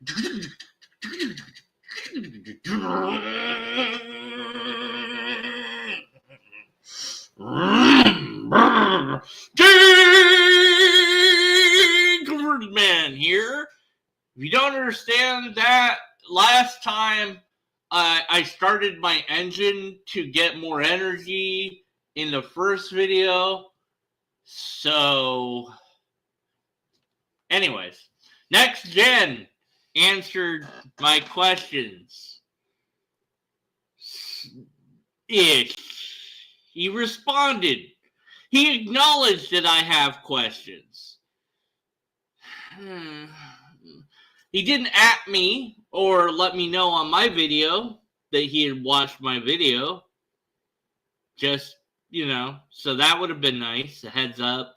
Converted man here. If you don't understand that, last time I started my engine to get more energy in the first video. So, anyways, NextGen answered my questions. Ish. He responded. He acknowledged that I have questions. He didn't at me or let me know on my video that he had watched my video. Just, so that would have been nice. A heads up.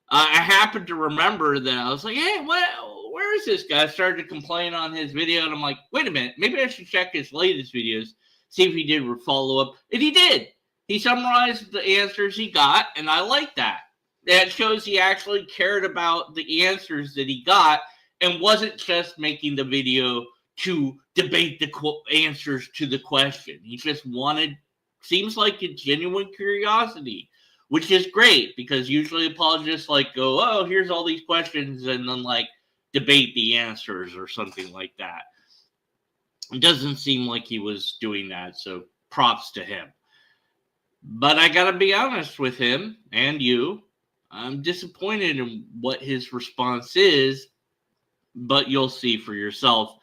I happened to remember that I was like, hey, where is this guy? I started to complain on his video, and I'm like, wait a minute. Maybe I should check his latest videos, see if he did a follow-up. And he did. He summarized the answers he got, and I like that. That shows he actually cared about the answers that he got and wasn't just making the video to debate the answers to the question. He just seems like a genuine curiosity, which is great because usually apologists go, oh, here's all these questions, and then debate the answers or something like that. It doesn't seem like he was doing that, so props to him. But I gotta be honest with him and you. I'm disappointed in what his response is, but you'll see for yourself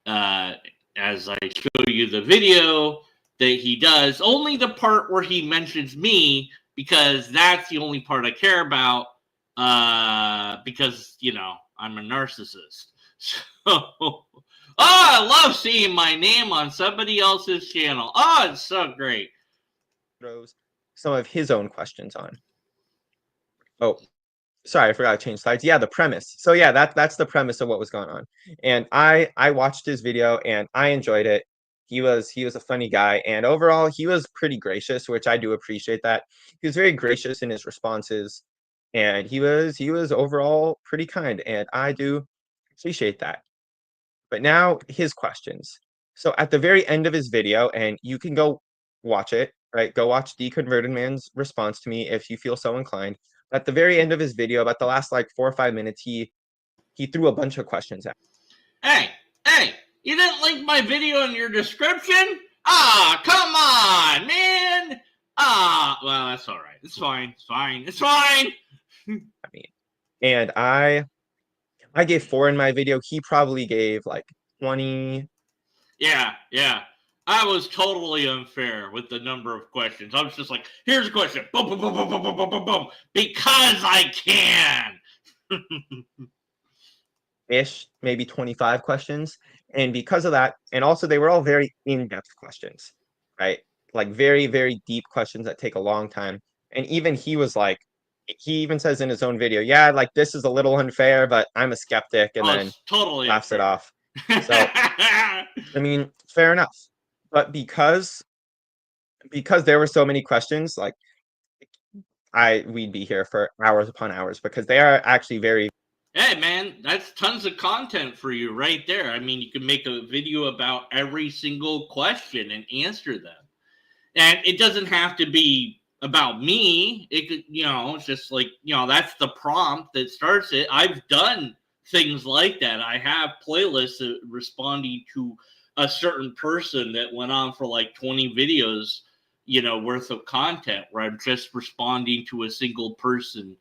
as I show you the video that he does. Only the part where he mentions me, because that's the only part I care about, because, I'm a narcissist. So, I love seeing my name on somebody else's channel. Oh, it's so great. Throws some of his own questions on. Oh, sorry, I forgot to change slides. Yeah, the premise. So yeah, that's the premise of what was going on. And I watched his video and I enjoyed it. He was a funny guy, and overall he was pretty gracious, which I do appreciate that. He was very gracious in his responses, and he was overall pretty kind, and I do appreciate that. But now his questions. So at the very end of his video, and you can go watch it, right? Go watch the Converted Man's response to me if you feel so inclined. At the very end of his video, about the last 4 or 5 minutes, he threw a bunch of questions at me. Hey, you didn't link my video in your description? Ah, come on, man. Ah, well, that's all right. It's fine. I mean, and I gave 4 in my video. He probably gave 20. Yeah. I was totally unfair with the number of questions. I was just like, here's a question. Boom, boom, boom, boom, boom, boom, boom, boom, boom. Because I can. Ish, maybe 25 questions. And because of that, and also they were all very in-depth questions, right? Very, very deep questions that take a long time. And even he was he even says in his own video, yeah, this is a little unfair, but I'm a skeptic, and then totally laughs unfair. it off. So, I mean, fair enough. But because there were so many questions, we'd be here for hours upon hours, because they are actually very. Hey, man, that's tons of content for you right there. I mean, you can make a video about every single question and answer them. And it doesn't have to be about me. It could, it's just that's the prompt that starts it. I've done things like that. I have playlists responding to a certain person that went on for 20 videos, worth of content where I'm just responding to a single person.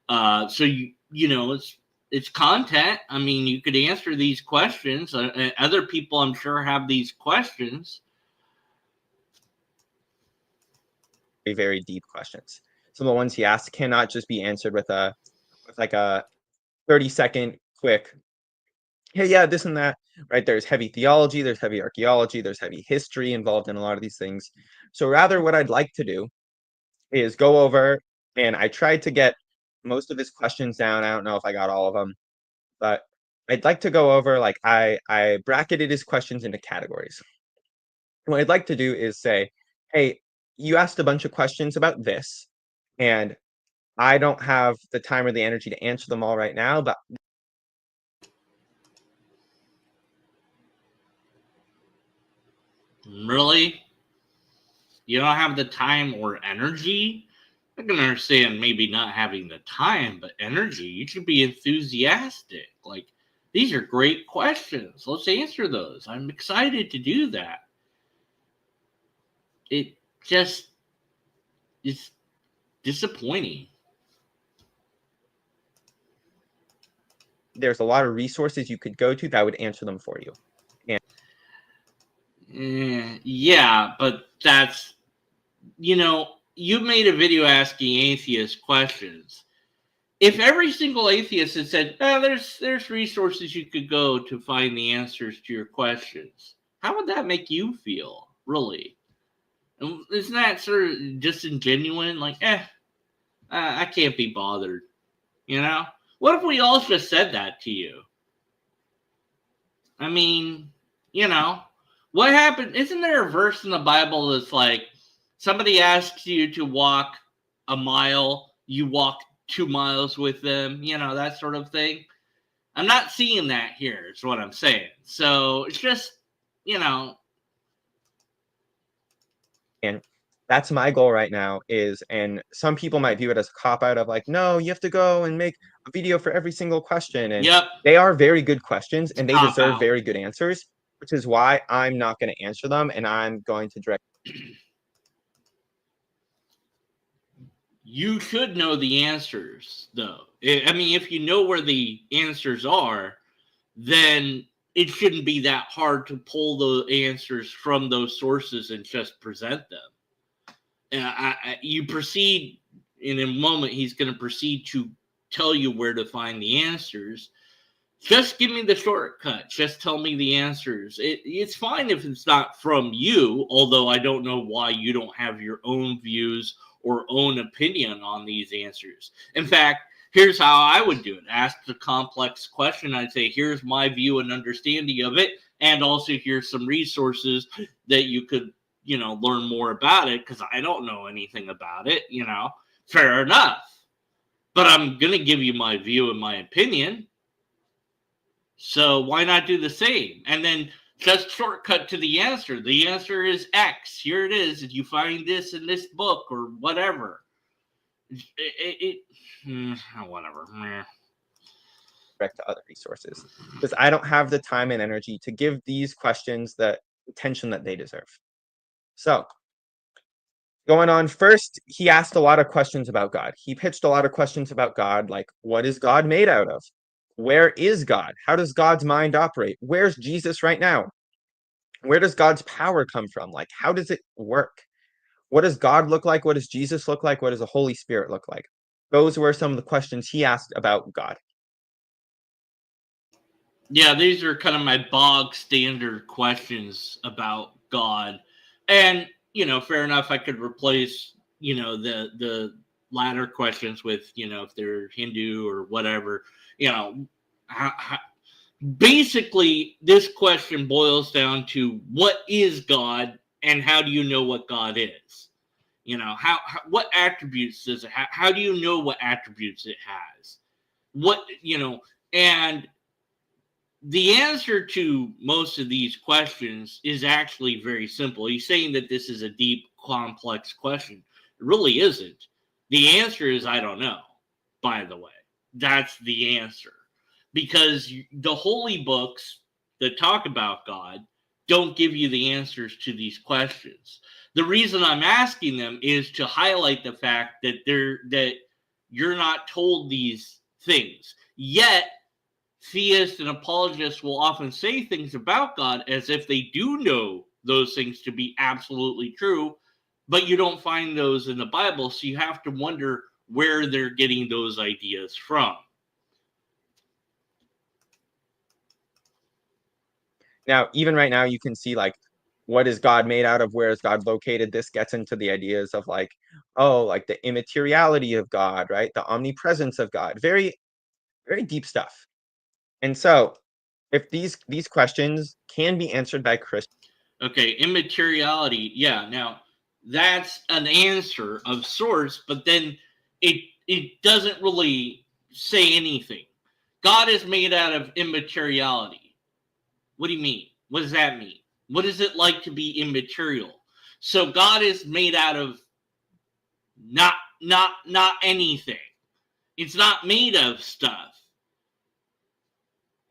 So it's content. I mean, you could answer these questions. Other people, I'm sure, have these questions. Very, very deep questions. Some of the ones he asked cannot just be answered with a 30-second quick, hey, yeah, this and that, right? There's heavy theology, there's heavy archaeology, there's heavy history involved in a lot of these things. So rather, what I'd like to do is go over, and I tried to get most of his questions down. I don't know if I got all of them, but I'd like to go over, I bracketed his questions into categories. What I'd like to do is say, hey, you asked a bunch of questions about this, and I don't have the time or the energy to answer them all right now, but Really? You don't have the time or energy? I can understand maybe not having the time, but energy. You should be enthusiastic. Like, these are great questions. Let's answer those. I'm excited to do that. It just is disappointing. There's a lot of resources you could go to that would answer them for you. Yeah, but that's, you made a video asking atheists questions. If every single atheist had said, oh, there's resources you could go to find the answers to your questions, how would that make you feel, really? Isn't that sort of disingenuous? Like, I can't be bothered, What if we all just said that to you? I mean, what happened? Isn't there a verse in the Bible that's like, somebody asks you to walk a mile, you walk 2 miles with them, that sort of thing? I'm not seeing that here, is what I'm saying. So it's just, And that's my goal right now and some people might view it as a cop-out of like, no, you have to go and make a video for every single question. And yep, they are very good questions and they deserve cop-out. very good answers, which is why I'm not going to answer them and I'm going to direct. You should know the answers, though. I mean, if you know where the answers are, then it shouldn't be that hard to pull the answers from those sources and just present them. And you proceed in a moment. He's going to proceed to tell you where to find the answers. Just give me the shortcut. Just tell me the answers. It's fine if it's not from you, although I don't know why you don't have your own views or own opinion on these answers. In fact, here's how I would do it. Ask a complex question. I'd say, here's my view and understanding of it. And also here's some resources that you could, learn more about it, because I don't know anything about it, Fair enough. But I'm going to give you my view and my opinion. So why not do the same? And then just shortcut to the answer. The answer is X. Here it is. If you find this in this book or whatever. Whatever. Direct to other resources because I don't have the time and energy to give these questions the attention that they deserve. So going on, first, he asked a lot of questions about God. He pitched a lot of questions about God, like, what is God made out of? Where is God? How does God's mind operate? Where's Jesus right now? Where does God's power come from? Like, how does it work? What does God look like? What does Jesus look like? What does the Holy Spirit look like? Those were some of the questions he asked about God. Yeah, these are kind of my bog standard questions about God. And, fair enough, I could replace, the latter questions with, if they're Hindu or whatever, basically this question boils down to what is God and how do you know what God is? What attributes does it have? How do you know what attributes it has? And the answer to most of these questions is actually very simple. He's saying that this is a deep, complex question. It really isn't. The answer is, I don't know, by the way. That's the answer. Because the holy books that talk about God don't give you the answers to these questions. The reason I'm asking them is to highlight the fact that you're not told these things. Yet, theists and apologists will often say things about God as if they do know those things to be absolutely true, but you don't find those in the Bible, so you have to wonder where they're getting those ideas from. Now, even right now, you can see like, what is God made out of? Where is God located? This gets into the ideas of like, like the immateriality of God, right? The omnipresence of God. Very, very deep stuff. And so if these questions can be answered by Christians. Okay, immateriality. Yeah, now that's an answer of sorts, but then it doesn't really say anything. God is made out of immateriality. What do you mean? What does that mean? What is it like to be immaterial? So God is made out of not anything. It's not made of stuff.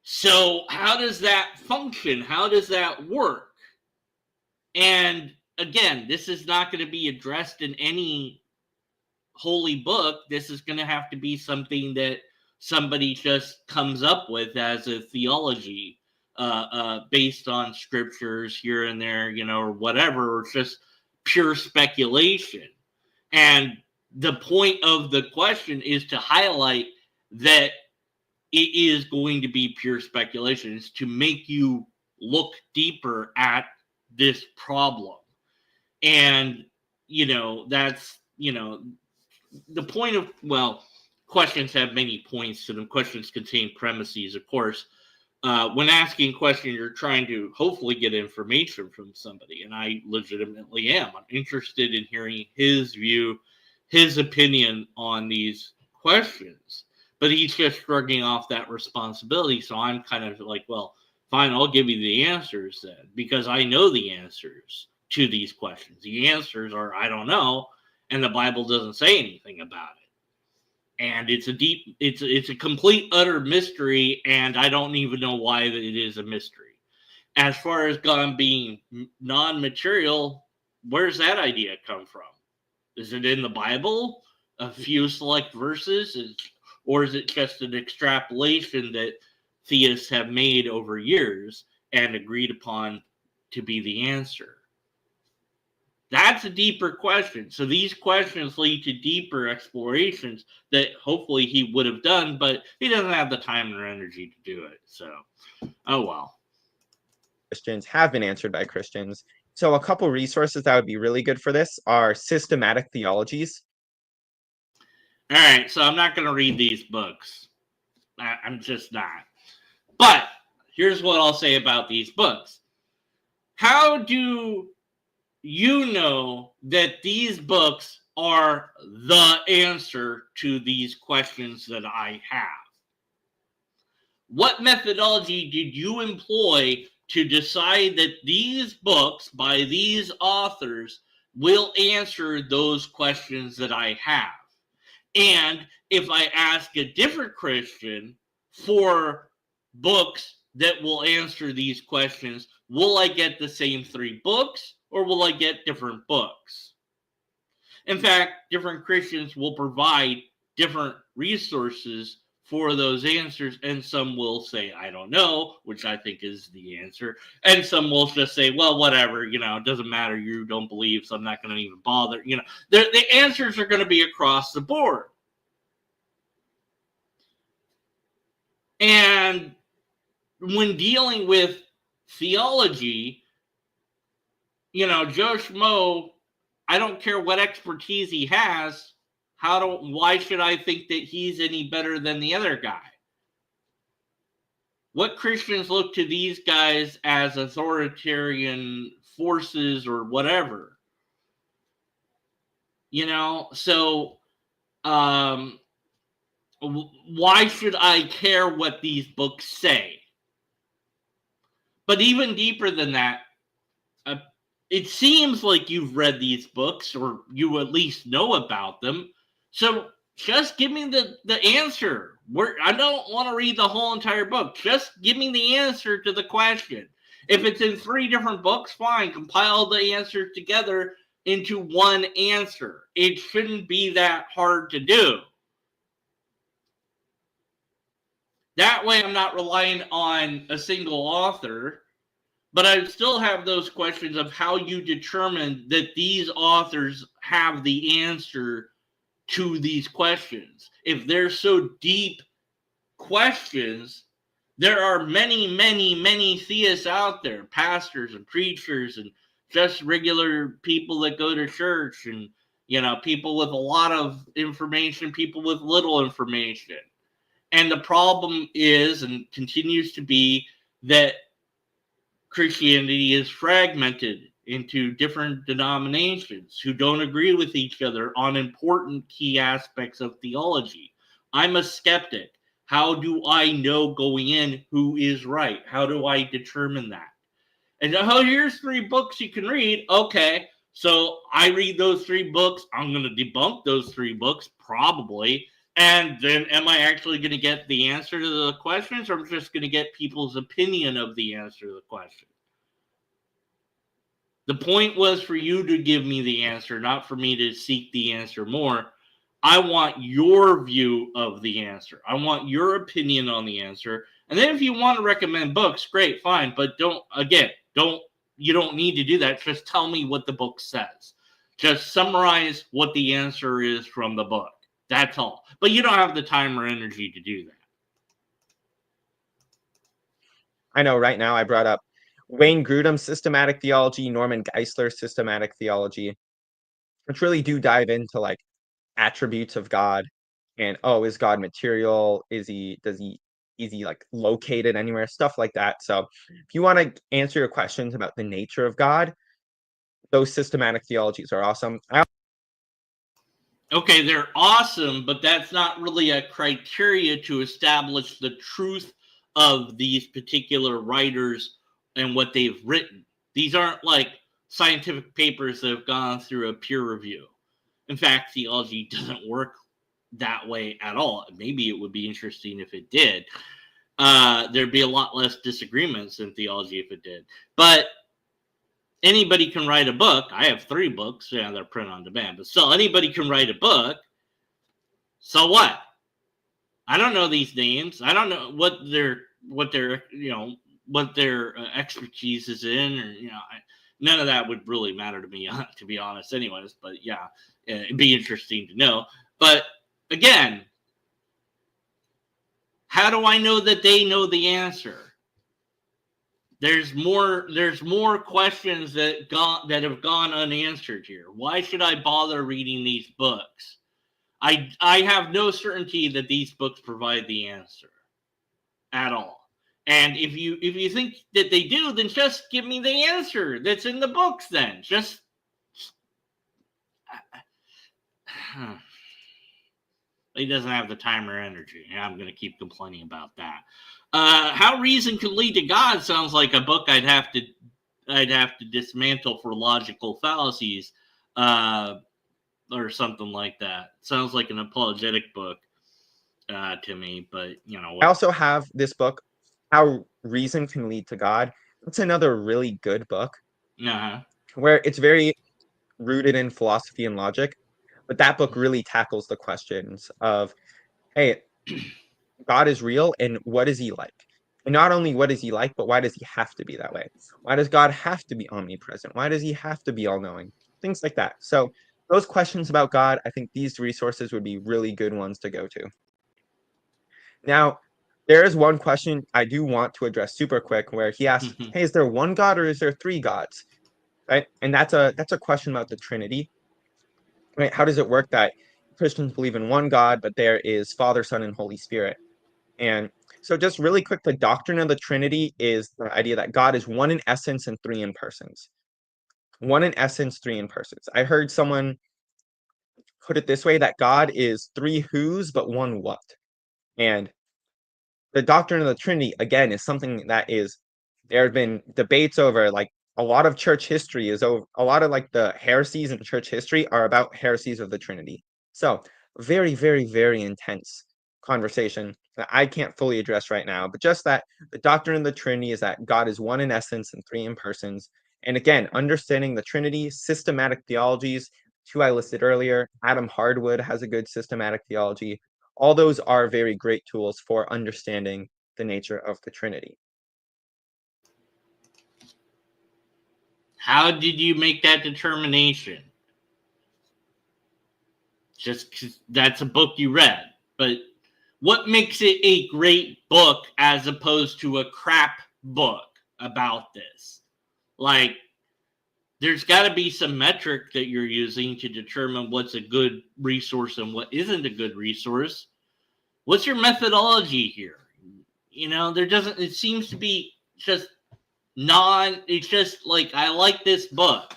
So how does that function? How does that work? And again, this is not going to be addressed in any holy book. This is going to have to be something that somebody just comes up with as a theology based on scriptures here and there, or whatever, or just pure speculation. And the point of the question is to highlight that it is going to be pure speculation. It's to make you look deeper at this problem. And, that's, the point of, questions have many points to them. Questions contain premises, of course. When asking a question, you're trying to hopefully get information from somebody, and I legitimately am. I'm interested in hearing his view, his opinion on these questions, but he's just shrugging off that responsibility. So I'm kind of like, well, fine, I'll give you the answers then, because I know the answers to these questions. The answers are, I don't know, and the Bible doesn't say anything about it. And it's a complete, utter mystery, and I don't even know why it is a mystery. As far as God being non-material, where's that idea come from? Is it in the Bible? A few select verses? Or is it just an extrapolation that theists have made over years and agreed upon to be the answer? That's a deeper question. So these questions lead to deeper explorations that hopefully he would have done, but he doesn't have the time or energy to do it. So, oh well. Christians have been answered by Christians. So a couple resources that would be really good for this are systematic theologies. All right, so I'm not going to read these books. I'm just not. But here's what I'll say about these books. How do you know that these books are the answer to these questions that I have? What methodology did you employ to decide that these books by these authors will answer those questions that I have? And if I ask a different Christian for books that will answer these questions, will I get the same 3 books or will I get different books? In fact, different Christians will provide different resources for those answers, and some will say, I don't know, which I think is the answer. And some will just say, well, whatever, it doesn't matter. You don't believe, so I'm not going to even bother. The answers are going to be across the board. And when dealing with theology, Joe Schmo, I don't care what expertise he has. Why should I think that he's any better than the other guy? What Christians look to these guys as authoritarian forces or whatever? So why should I care what these books say? But even deeper than that, it seems like you've read these books or you at least know about them. So just give me the answer. I don't want to read the whole entire book. Just give me the answer to the question. If it's in 3 different books, fine. Compile the answers together into one answer. It shouldn't be that hard to do. That way I'm not relying on a single author, but I still have those questions of how you determine that these authors have the answer to these questions. If they're so deep questions, there are many, many, many theists out there, pastors and preachers and just regular people that go to church and, people with a lot of information, people with little information. And the problem is and continues to be that Christianity is fragmented into different denominations who don't agree with each other on important key aspects of theology. I'm a skeptic. How do I know going in who is right? How do I determine that? And oh, here's 3 books you can read. Okay, so I read those 3 books. I'm going to debunk those 3 books, probably. And then am I actually going to get the answer to the questions, or am I just going to get people's opinion of the answer to the question? The point was for you to give me the answer, not for me to seek the answer more. I want your view of the answer. I want your opinion on the answer. And then if you want to recommend books, great, fine. But you don't need to do that. Just tell me what the book says. Just summarize what the answer is from the book. That's all. But you don't have the time or energy to do that. I know right now I brought up Wayne Grudem's systematic theology, Norman Geisler's systematic theology, which really do dive into like attributes of God and is God material? Is he like located anywhere? Stuff like that. So if you want to answer your questions about the nature of God, those systematic theologies are awesome. Okay, they're awesome, but that's not really a criteria to establish the truth of these particular writers and what they've written. These aren't like scientific papers that have gone through a peer review. In fact, theology doesn't work that way at all. Maybe it would be interesting if it did. There'd be a lot less disagreements in theology if it did. But anybody can write a book. I have 3 books. Yeah, they're print on demand, but still, anybody can write a book. So what? I don't know these names. I don't know what their expertise is in, or none of that would really matter to me, to be honest, anyways. But yeah, it'd be interesting to know. But again, how do I know that they know the answer? There's more questions that have gone unanswered here. Why should I bother reading these books? I have no certainty that these books provide the answer at all. And if you think that they do, then just give me the answer that's in the books. Then just he doesn't have the time or energy. I'm going to keep complaining about that. How Reason Can Lead to God sounds like a book I'd have to dismantle for logical fallacies, or something like that. Sounds like an apologetic book to me. But I also have this book, How Reason Can Lead to God. It's another really good book where it's very rooted in philosophy and logic. But that book really tackles the questions of, hey, God is real, and what is he like? And not only what is he like, but why does he have to be that way? Why does God have to be omnipresent? Why does he have to be all-knowing? Things like that. So those questions about God, I think these resources would be really good ones to go to. Now, there is one question I do want to address super quick where he asks, hey, is there one God or is there 3 gods? Right? And that's a question about the Trinity. Right? How does it work that Christians believe in one God, but there is Father, Son, and Holy Spirit? And so just really quick, the doctrine of the Trinity is the idea that God is one in essence and 3 in persons. One in essence, 3 in persons. I heard someone put it this way, that God is 3 who's, but 1 what. And the doctrine of the Trinity, again, is something that there have been debates over, like, a lot of church history is over, a lot of like the heresies in church history are about heresies of the Trinity. So very, very, very intense conversation that I can't fully address right now, but just that the doctrine of the Trinity is that God is 1 in essence and 3 in persons. And again, understanding the Trinity, systematic theologies, 2 I listed earlier, Adam Hardwood has a good systematic theology. All those are very great tools for understanding the nature of the Trinity. How did you make that determination? Just because that's a book you read. But what makes it a great book as opposed to a crap book about this? Like, there's got to be some metric that you're using to determine what's a good resource and what isn't a good resource. What's your methodology here? It seems to be just it's just like, I like this book.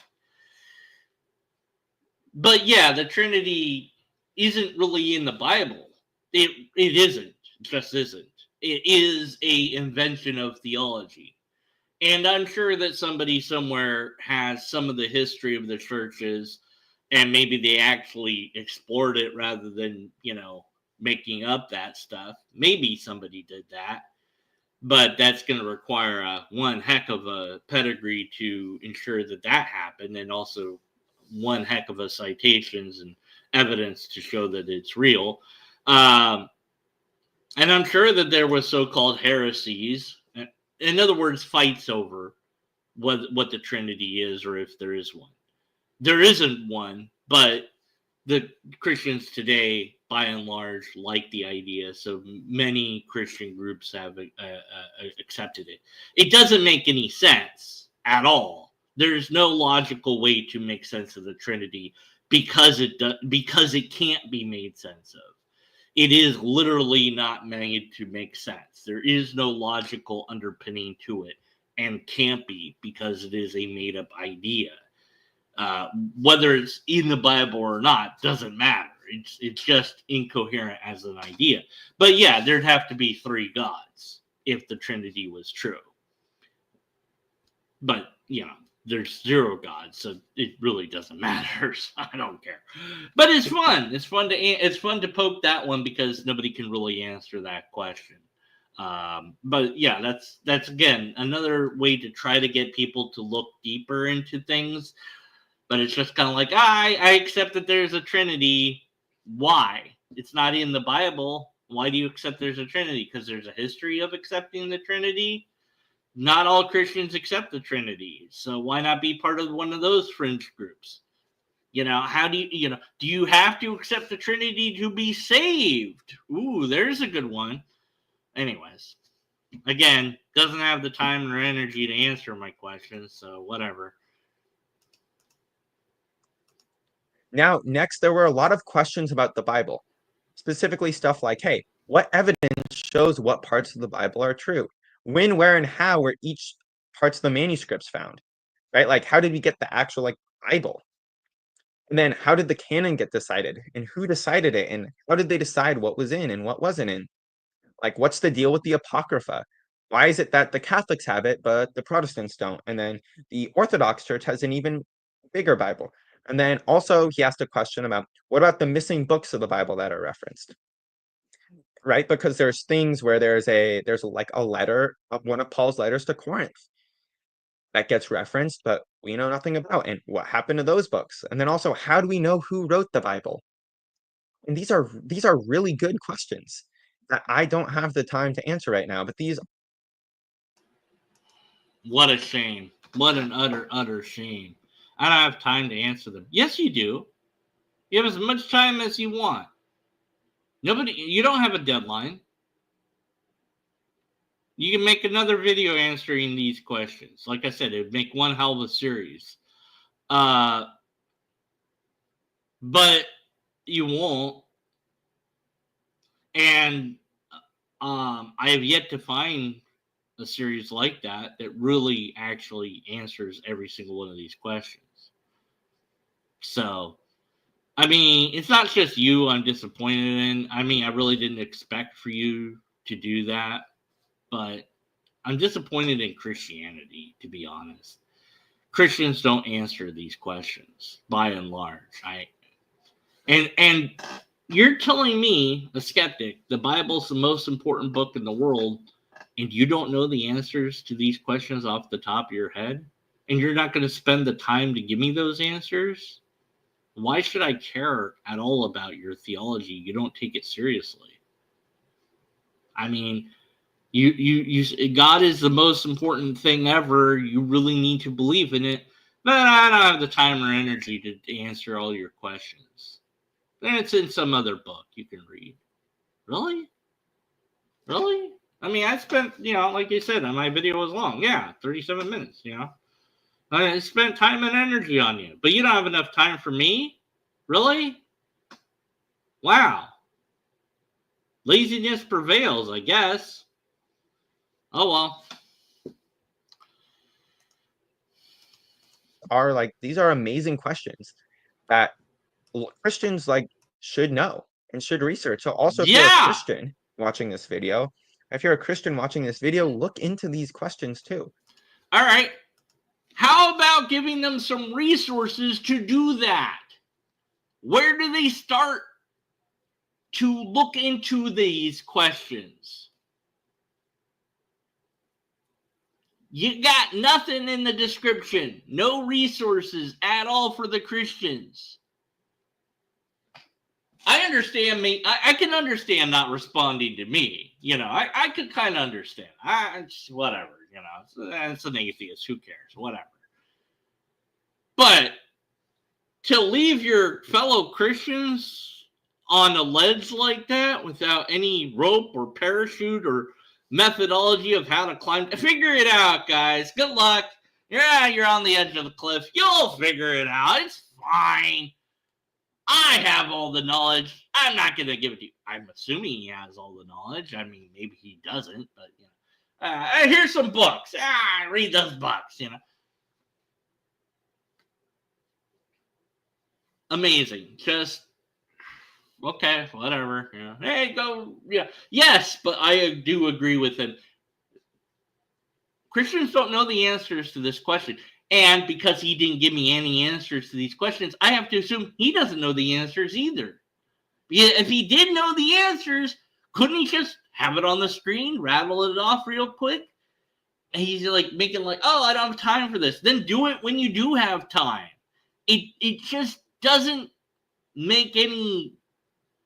But yeah, the Trinity isn't really in the Bible. It isn't. It just isn't. It is a invention of theology. And I'm sure that somebody somewhere has some of the history of the churches, and maybe they actually explored it rather than, making up that stuff. Maybe somebody did that, but that's going to require one heck of a pedigree to ensure that that happened, and also one heck of a citations and evidence to show that it's real. And I'm sure that there was so-called heresies. In other words, fights over what the Trinity is, or if there is one. There isn't one, but the Christians today, by and large, like the idea. So many Christian groups have accepted it. It doesn't make any sense at all. There's no logical way to make sense of the Trinity because it can't be made sense of. It is literally not made to make sense. There is no logical underpinning to it, and can't be, because it is a made-up idea. Whether it's in the Bible or not doesn't matter. It's just incoherent as an idea. But yeah, there'd have to be three gods if the Trinity was true. But there's zero gods, so it really doesn't matter. So I don't care. But it's fun. It's fun to poke that one, because nobody can really answer that question. But yeah, that's again another way to try to get people to look deeper into things. But it's just kind of like, I accept that there's a Trinity. Why? It's not in the Bible. Why do you accept there's a Trinity? Because there's a history of accepting the Trinity. Not all Christians accept the Trinity. So why not be part of one of those fringe groups? How do do you have to accept the Trinity to be saved? Ooh, there's a good one. Anyways, again, doesn't have the time or energy to answer my questions, so whatever. Now, next, there were a lot of questions about the Bible, specifically stuff like, hey, what evidence shows what parts of the Bible are true? When, where, and how were each parts of the manuscripts found? Right? Like, how did we get the actual Bible? And then how did the canon get decided? And who decided it? And how did they decide what was in and what wasn't in? Like, what's the deal with the Apocrypha? Why is it that the Catholics have it, but the Protestants don't? And then the Orthodox Church has an even bigger Bible. And then also he asked a question about, what about the missing books of the Bible that are referenced? Right? Because there's things where there's like a letter of one of Paul's letters to Corinth that gets referenced, but we know nothing about. And what happened to those books? And then also, how do we know who wrote the Bible? And these are really good questions that I don't have the time to answer right now, but these. What a shame. What an utter shame. I don't have time to answer them. Yes, you do. You have as much time as you want. You don't have a deadline. You can make another video answering these questions. Like I said, it would make one hell of a series. But you won't. And I have yet to find a series like that really actually answers every single one of these questions. So, I mean, it's not just you I'm disappointed in. I mean, I really didn't expect for you to do that, but I'm disappointed in Christianity, to be honest. Christians don't answer these questions by and large. And you're telling me, a skeptic, the Bible's the most important book in the world, and you don't know the answers to these questions off the top of your head? And you're not going to spend the time to give me those answers? Why should I care at all about your theology? You don't take it seriously. I mean, you God is the most important thing ever. You really need to believe in it. But I don't have the time or energy to answer all your questions. Then it's in some other book you can read. Really? Really? I mean, I spent, like you said, my video was long. Yeah, 37 minutes, I spent time and energy on you. But you don't have enough time for me? Really? Wow. Laziness prevails, I guess. Oh, well. These are amazing questions that Christians should know and should research. So also, if you're a Christian watching this video, look into these questions too. All right. How about giving them some resources to do that? Where do they start to look into these questions? You got nothing in the description. No resources at all for the Christians. I understand me. I can understand not responding to me. You know, I could kind of understand. Whatever, you know. It's an atheist. Who cares? Whatever. But to leave your fellow Christians on a ledge like that without any rope or parachute or methodology of how to climb, figure it out, guys. Good luck. You're on the edge of the cliff. You'll figure it out. It's fine. I have all the knowledge. I'm not going to give it to you. I'm assuming he has all the knowledge. I mean, maybe he doesn't, but you know. Here's some books. Read those books, you know. Amazing. Just okay, whatever. Yeah. Hey, go. Yeah. Yes, but I do agree with him. Christians don't know the answers to this question. And because he didn't give me any answers to these questions, I have to assume he doesn't know the answers either. If he did know the answers, couldn't he just have it on the screen, rattle it off real quick? And he's like making like, oh, I don't have time for this. Then do it when you do have time. It just doesn't make any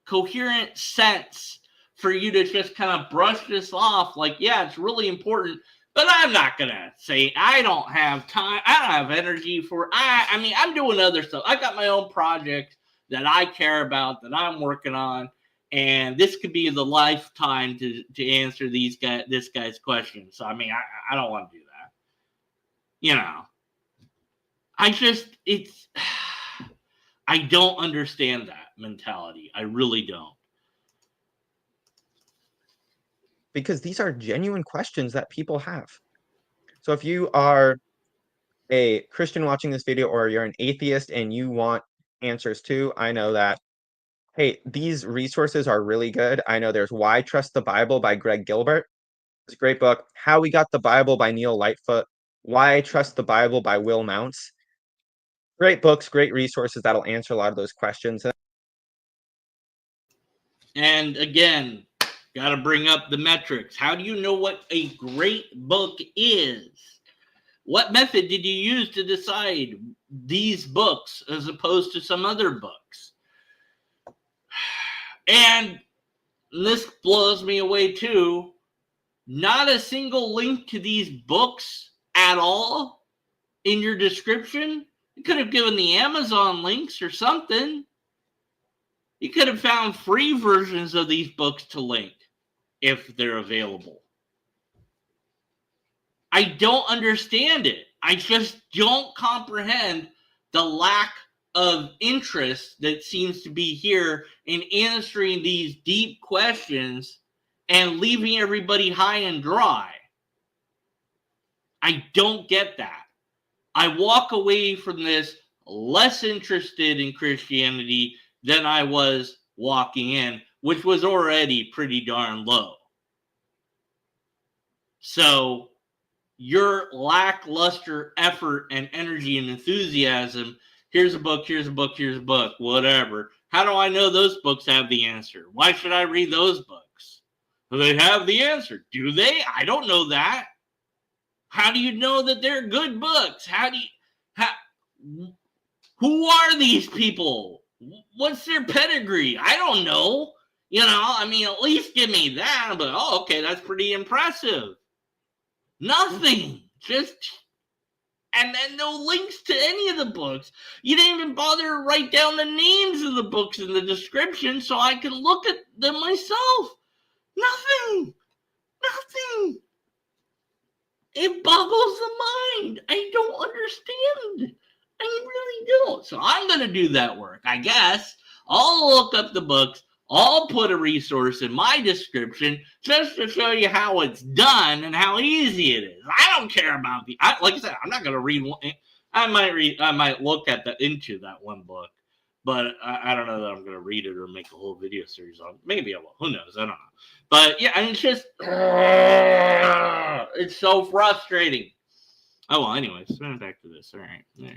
coherent sense for you to just kind of brush this off like, yeah, it's really important, but I'm not going to say I don't have time. I don't have energy for I mean, I'm doing other stuff. I got my own projects that I care about that I'm working on, and this could be the lifetime to answer this guy's questions. So I mean, I don't want to do that. You know. I don't understand that mentality. I really don't. Because these are genuine questions that people have. So if you are a Christian watching this video or you're an atheist and you want answers too, I know that, hey, these resources are really good. I know there's Why Trust the Bible by Greg Gilbert. It's a great book. How We Got the Bible by Neil Lightfoot. Why Trust the Bible by Will Mounts. Great books, great resources that'll answer a lot of those questions. And again, got to bring up the metrics. How do you know what a great book is? What method did you use to decide these books as opposed to some other books? And this blows me away too. Not a single link to these books at all in your description. You could have given the Amazon links or something. You could have found free versions of these books to link if they're available. I don't understand it. I just don't comprehend the lack of interest that seems to be here in answering these deep questions and leaving everybody high and dry. I don't get that. I walk away from this less interested in Christianity than I was walking in, which was already pretty darn low. So your lackluster effort and energy and enthusiasm, here's a book, whatever. How do I know those books have the answer? Why should I read those books? Do they have the answer? Do they? I don't know that. How do you know that they're good books? Who are these people? What's their pedigree? I don't know. You know, I mean, at least give me that. But, oh, okay, that's pretty impressive. Nothing. And then no links to any of the books. You didn't even bother to write down the names of the books in the description so I can look at them myself. Nothing. It boggles the mind. I don't understand. I really don't. So I'm going to do that work, I guess. I'll look up the books. I'll put a resource in my description just to show you how it's done and how easy it is. I don't care about like I said, I'm not going to read one. I might look at into that one book, but I don't know that I'm going to read it or make a whole video series on it. Maybe I will. Who knows? I don't know. But yeah, it's just, it's so frustrating. Oh, well, anyways, back to this. All right. Yeah.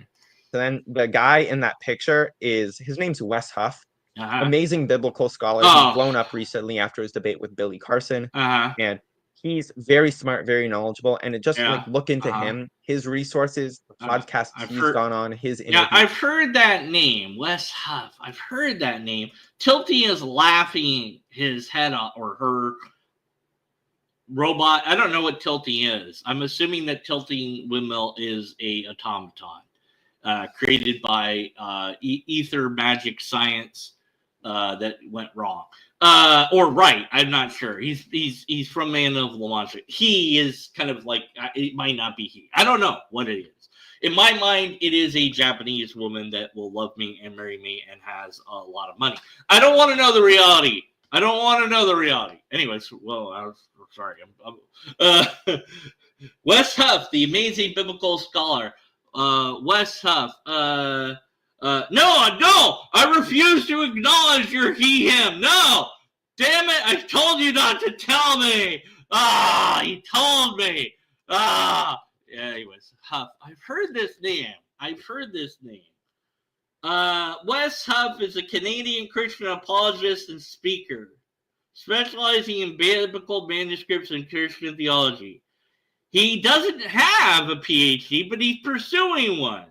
So then the guy in that picture his name's Wes Huff. Uh-huh. Amazing biblical scholar. Oh. He's blown up recently after his debate with Billy Carson. Uh-huh. And he's very smart, very knowledgeable. And just Yeah. like look into him, his resources, the podcasts he's gone on, his interviews. Yeah, I've heard that name, Wes Huff. I've heard that name. Tilty is laughing his head off, or her robot. I don't know what Tilty is. I'm assuming that Tilting Windmill is a automaton created by ether magic science that went wrong. Or right, I'm not sure. He's from Man of La Mancha. He is kind of like, it might not be he. I don't know what it is. In my mind, it is a Japanese woman that will love me and marry me and has a lot of money. I don't want to know the reality. I don't want to know the reality. Anyways, well, I was sorry. Wes Huff, the amazing biblical scholar. Wes Huff. No, I refuse to acknowledge your he, him. No, damn it! I told you not to tell me. You told me. Yeah, anyways, Huff. I've heard this name. Wes Huff is a Canadian Christian apologist and speaker, specializing in biblical manuscripts and Christian theology. He doesn't have a PhD, but he's pursuing one.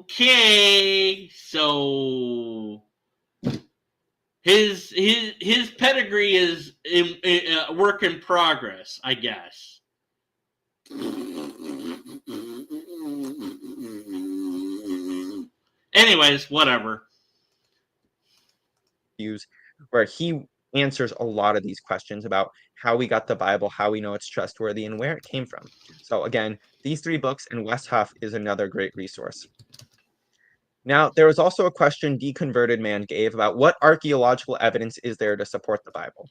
Okay, so his pedigree is a work in progress, I guess. Anyways, whatever. Where he answers a lot of these questions about how we got the Bible, how we know it's trustworthy, and where it came from. So again, these 3 books, and Wes Huff is another great resource. Now, there was also a question Deconverted Man gave about what archaeological evidence is there to support the Bible?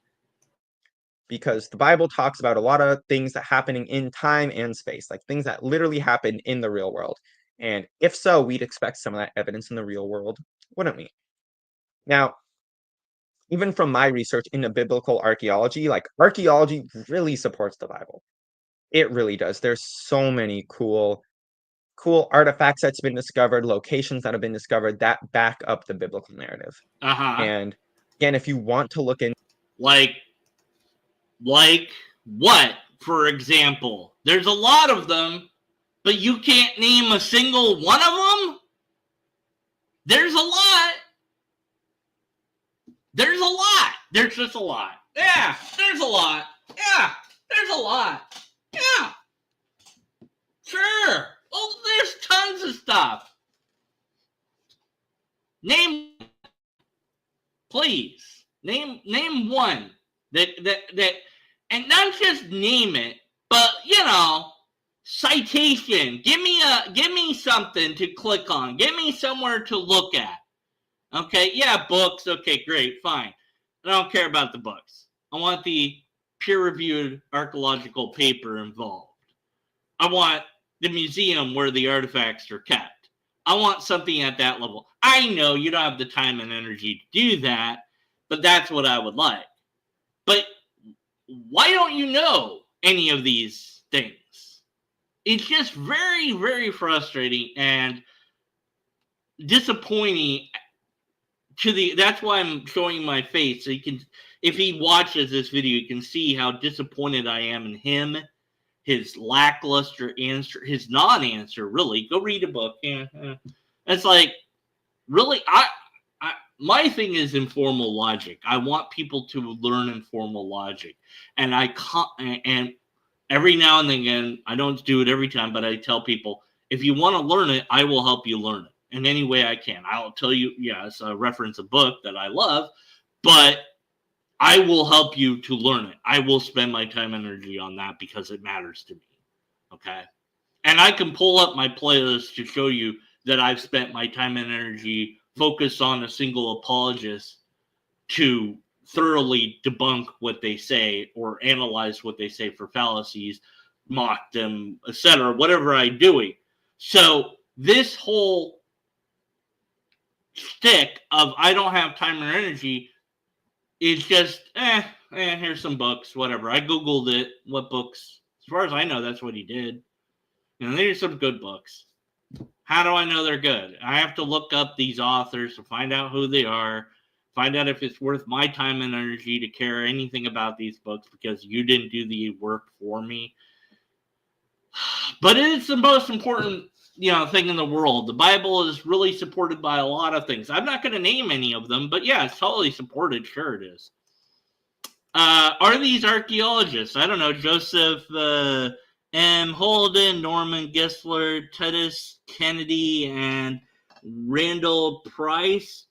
Because the Bible talks about a lot of things that happening in time and space, like things that literally happen in the real world. And if so, we'd expect some of that evidence in the real world, wouldn't we? Now, even from my research into biblical archaeology, like archaeology really supports the Bible. It really does. There's so many cool artifacts that's been discovered, locations that have been discovered that back up the biblical narrative. And again, if you want to look in, like what, for example? There's a lot of them, but you can't name a single one of them? There's a lot. There's just a lot. Yeah, there's a lot. Yeah, there's a lot. Yeah. Sure. Well, there's tons of stuff. Name, please. Name one that and not just name it, but citation. Give me something to click on. Give me somewhere to look at. Okay, yeah, books. Okay, great, fine. I don't care about the books. I want the peer-reviewed archaeological paper involved. I want the museum where the artifacts are kept. I want something at that level. I know you don't have the time and energy to do that, but that's what I would like. But why don't you know any of these things? It's just very, very frustrating and disappointing. That's why I'm showing my face, so you can, if he watches this video, you can see how disappointed I am in him, his lackluster answer, his non-answer. Really, go read a book. Yeah, it's like, really, my thing is informal logic. I want people to learn informal logic, and and every now and again, I don't do it every time, but I tell people, if you want to learn it, I will help you learn it in any way I can. I'll tell you, yes, I reference a book that I love, but I will help you to learn it. I will spend my time and energy on that because it matters to me. Okay? And I can pull up my playlist to show you that I've spent my time and energy focused on a single apologist to thoroughly debunk what they say or analyze what they say for fallacies, mock them, etc., whatever I'm doing. So this whole stick of I don't have time or energy is just here's some books, whatever. I googled it, what books As far as I know, that's what he did. These are some good books. How do I know they're good? I have to look up these authors to find out who they are, find out if it's worth my time and energy to care anything about these books because you didn't do the work for me. But it is the most important, thing in the world. The Bible is really supported by a lot of things. I'm not going to name any of them, but yeah, it's totally supported. Sure it is. Are these archaeologists? I don't know. Joseph M. Holden, Norman Gessler, Titus Kennedy, and Randall Price.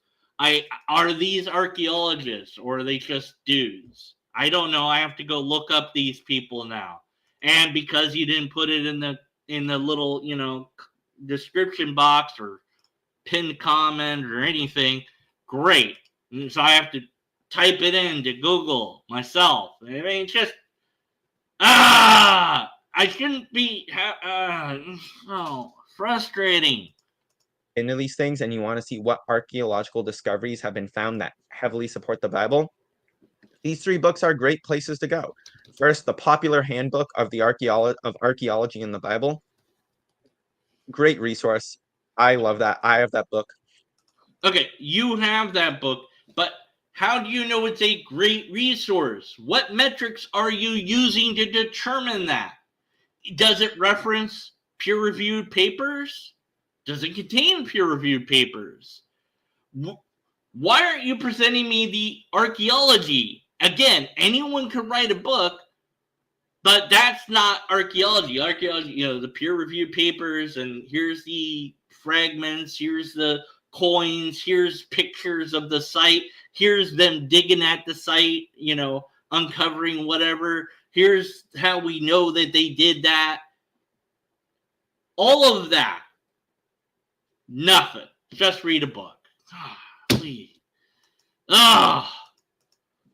Are these archaeologists or are they just dudes? I don't know. I have to go look up these people now. And because you didn't put it in the little, description box or pinned comment or anything, great. So I have to type it into Google myself. I mean, just I shouldn't be so frustrating. Into these things and you want to see what archaeological discoveries have been found that heavily support the Bible, these 3 books are great places to go. First, the Popular Handbook of the Archaeology in the Bible. Great resource. I love that. I have that book. Okay, you have that book, but how do you know it's a great resource? What metrics are you using to determine that? Does it reference peer-reviewed papers? Does it contain peer-reviewed papers? Why aren't you presenting me the archaeology? Again, anyone can write a book, but that's not archaeology. Archaeology, the peer-reviewed papers, and here's the fragments, here's the coins, here's pictures of the site, here's them digging at the site, uncovering whatever. Here's how we know that they did that. All of that. Nothing. Just read a book. Please.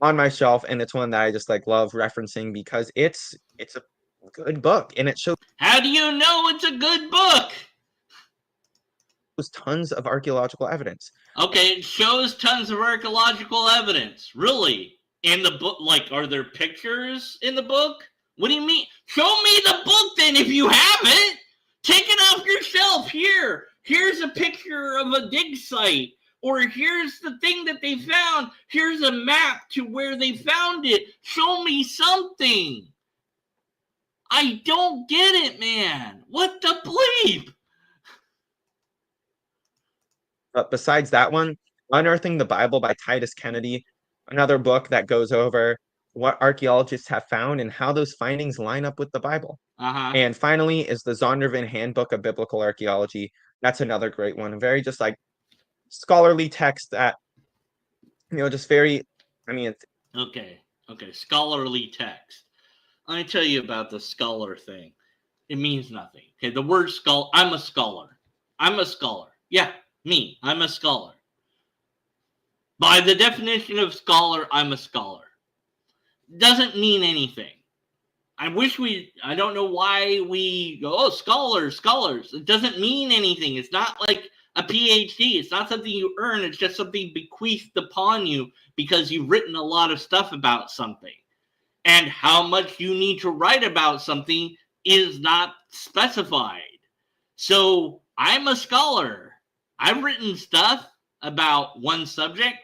On my shelf, and it's one that I just love referencing because it's a good book and it shows. How do you know it's a good book? Tons of archaeological evidence. Okay, it shows tons of archaeological evidence. Really? In the book, are there pictures in the book? What do you mean? Show me the book then if you have it. Take it off your shelf. Here's a picture of a dig site. Or here's the thing that they found. Here's a map to where they found it. Show me something. I don't get it, man. What the bleep? But besides that one, Unearthing the Bible by Titus Kennedy, another book that goes over what archaeologists have found and how those findings line up with the Bible. And finally is the Zondervan Handbook of Biblical Archaeology. That's another great one. A very just scholarly text that, just very, it's... Okay. Scholarly text. Let me tell you about the scholar thing. It means nothing. Okay, the word scholar, I'm a scholar. Yeah, me, I'm a scholar. By the definition of scholar, I'm a scholar. Doesn't mean anything. I don't know why we go, scholars. It doesn't mean anything. It's not like a PhD. It's not something you earn. It's just something bequeathed upon you because you've written a lot of stuff about something. And how much you need to write about something is not specified. So I'm a scholar. I've written stuff about one subject.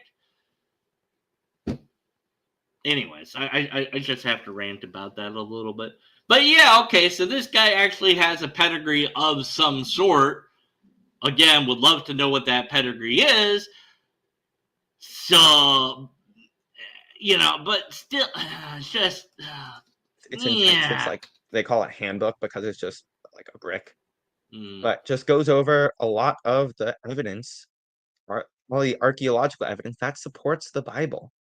Anyways, I just have to rant about that a little bit. But yeah, okay, so this guy actually has a pedigree of some sort. Again, would love to know what that pedigree is. So, but still, just... it's intense. It's they call it handbook because it's just like a brick. But just goes over a lot of the evidence, all the archaeological evidence that supports the Bible.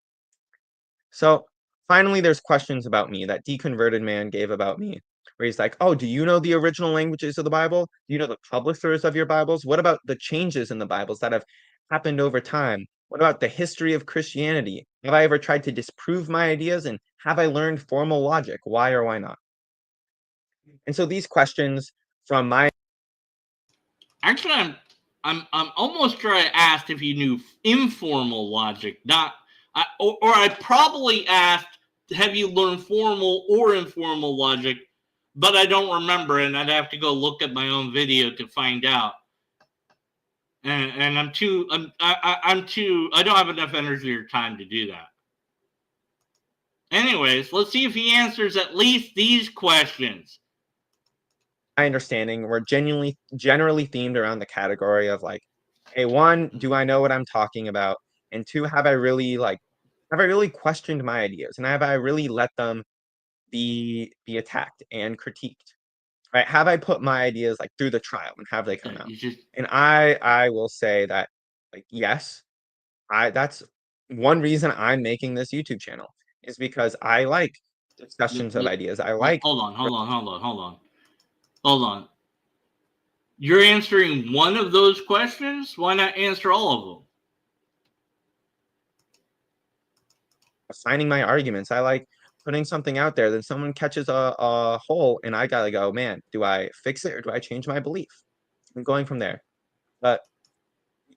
So finally, there's questions about me that Deconverted Man gave about me, where he's like, oh, do you know the original languages of the Bible? Do you know the publishers of your Bibles? What about the changes in the Bibles that have happened over time? What about the history of Christianity? Have I ever tried to disprove my ideas? And have I learned formal logic? Why or why not? And so these questions from my... Actually, I'm almost sure I asked if you knew informal logic, or I probably asked, have you learned formal or informal logic? but I don't remember, and I'd have to go look at my own video to find out. And I'm too I don't have enough energy or time to do that. Anyways, let's see if he answers at least these questions. My understanding, we're generally themed around the category of like, hey, one, do I know what I'm talking about? And two, have I really questioned my ideas? And have I really let them be attacked and critiqued? Right? Have I put my ideas like through the trial and have they come out? And I will say that, like, yes, that's one reason I'm making this YouTube channel, is because I like discussions of ideas. I like hold on. You're answering one of those questions? Why not answer all of them? assigning my arguments. I like putting something out there, then someone catches a hole and I gotta go, man, do I fix it or do I change my belief? I'm going from there. But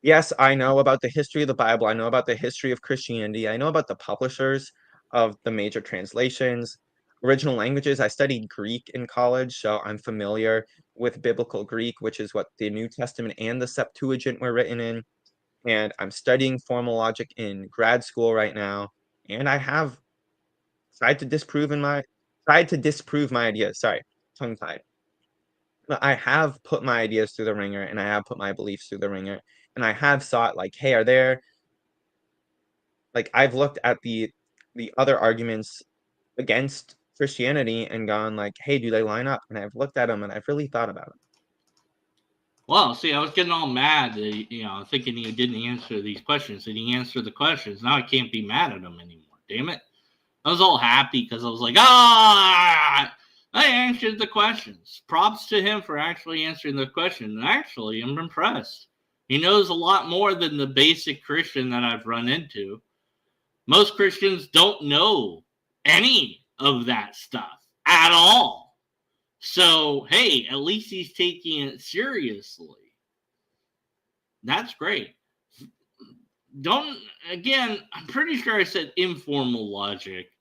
yes, I know about the history of the Bible. I know about the history of Christianity. I know about the publishers of the major translations, original languages. I studied Greek in college, so I'm familiar with biblical Greek, which is what the New Testament and the Septuagint were written in. And I'm studying formal logic in grad school right now. And I have tried to disprove my ideas. Sorry, tongue tied. But I have put my ideas through the ringer and I have put my beliefs through the ringer. And I have thought like, hey, are there, like, I've looked at the other arguments against Christianity and gone like, hey, do they line up? And I've looked at them and I've really thought about them. Well, see, I was getting all mad, thinking he didn't answer these questions, and he answered the questions. Now I can't be mad at him anymore. Damn it! I was all happy because I was like, I answered the questions. Props to him for actually answering the question. And actually, I'm impressed. He knows a lot more than the basic Christian that I've run into. Most Christians don't know any of that stuff at all. So, hey, at least he's taking it seriously. That's great. I'm pretty sure I said informal logic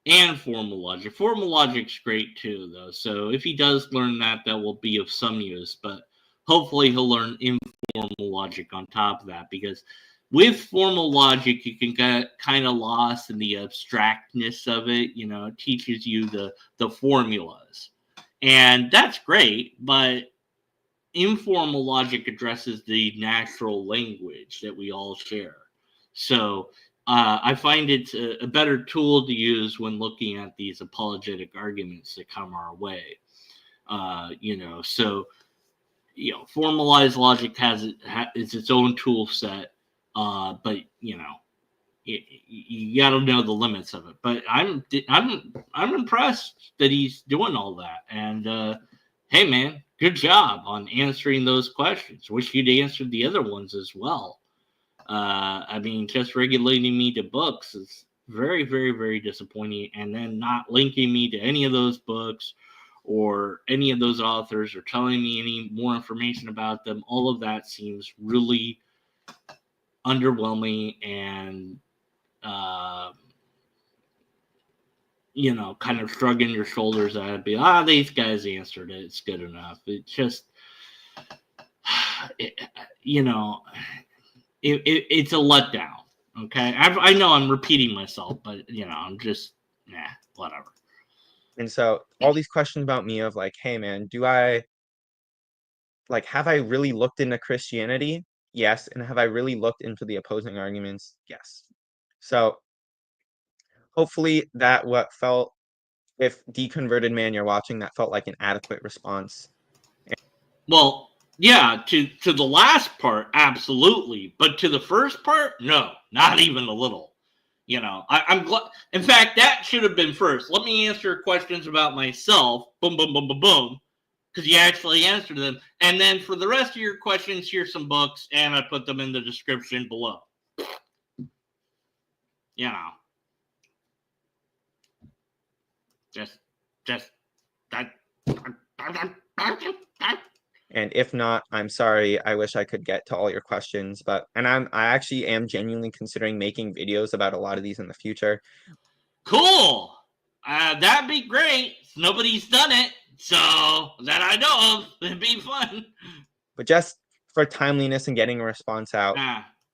and formal logic. Formal logic's great too, though. So if he does learn that, that will be of some use. But hopefully he'll learn informal logic on top of that, because with formal logic, you can get kind of lost in the abstractness of it. It teaches you the formulas. And that's great, but informal logic addresses the natural language that we all share. So I find it's a better tool to use when looking at these apologetic arguments that come our way. Formalized logic is its own tool set, but you got to know the limits of it. But I'm impressed that he's doing all that. And hey, man, good job on answering those questions. Wish you'd answered the other ones as well. Just regulating me to books is very, very, very disappointing. And then not linking me to any of those books or any of those authors or telling me any more information about them. All of that seems really underwhelming and, kind of shrugging your shoulders at it. Be, these guys answered it. It's good enough. It just, it's a letdown. Okay, I know I'm repeating myself, but I'm just whatever. And so all these questions about me of like, hey man, have I really looked into Christianity? Yes. And have I really looked into the opposing arguments? Yes. So hopefully if deconverted man you're watching, that felt like an adequate response. Well, yeah, to the last part, absolutely. But to the first part, no, not even a little. I'm glad. In fact, that should have been first. Let me answer questions about myself. Boom, boom, boom, boom, boom. Because you actually answered them. And then for the rest of your questions, here's some books, and I put them in the description below. Just that. And if not, I'm sorry. I wish I could get to all your questions, I actually am genuinely considering making videos about a lot of these in the future. Cool. That'd be great. Nobody's done it, so that I know of. It'd be fun. But just for timeliness and getting a response out,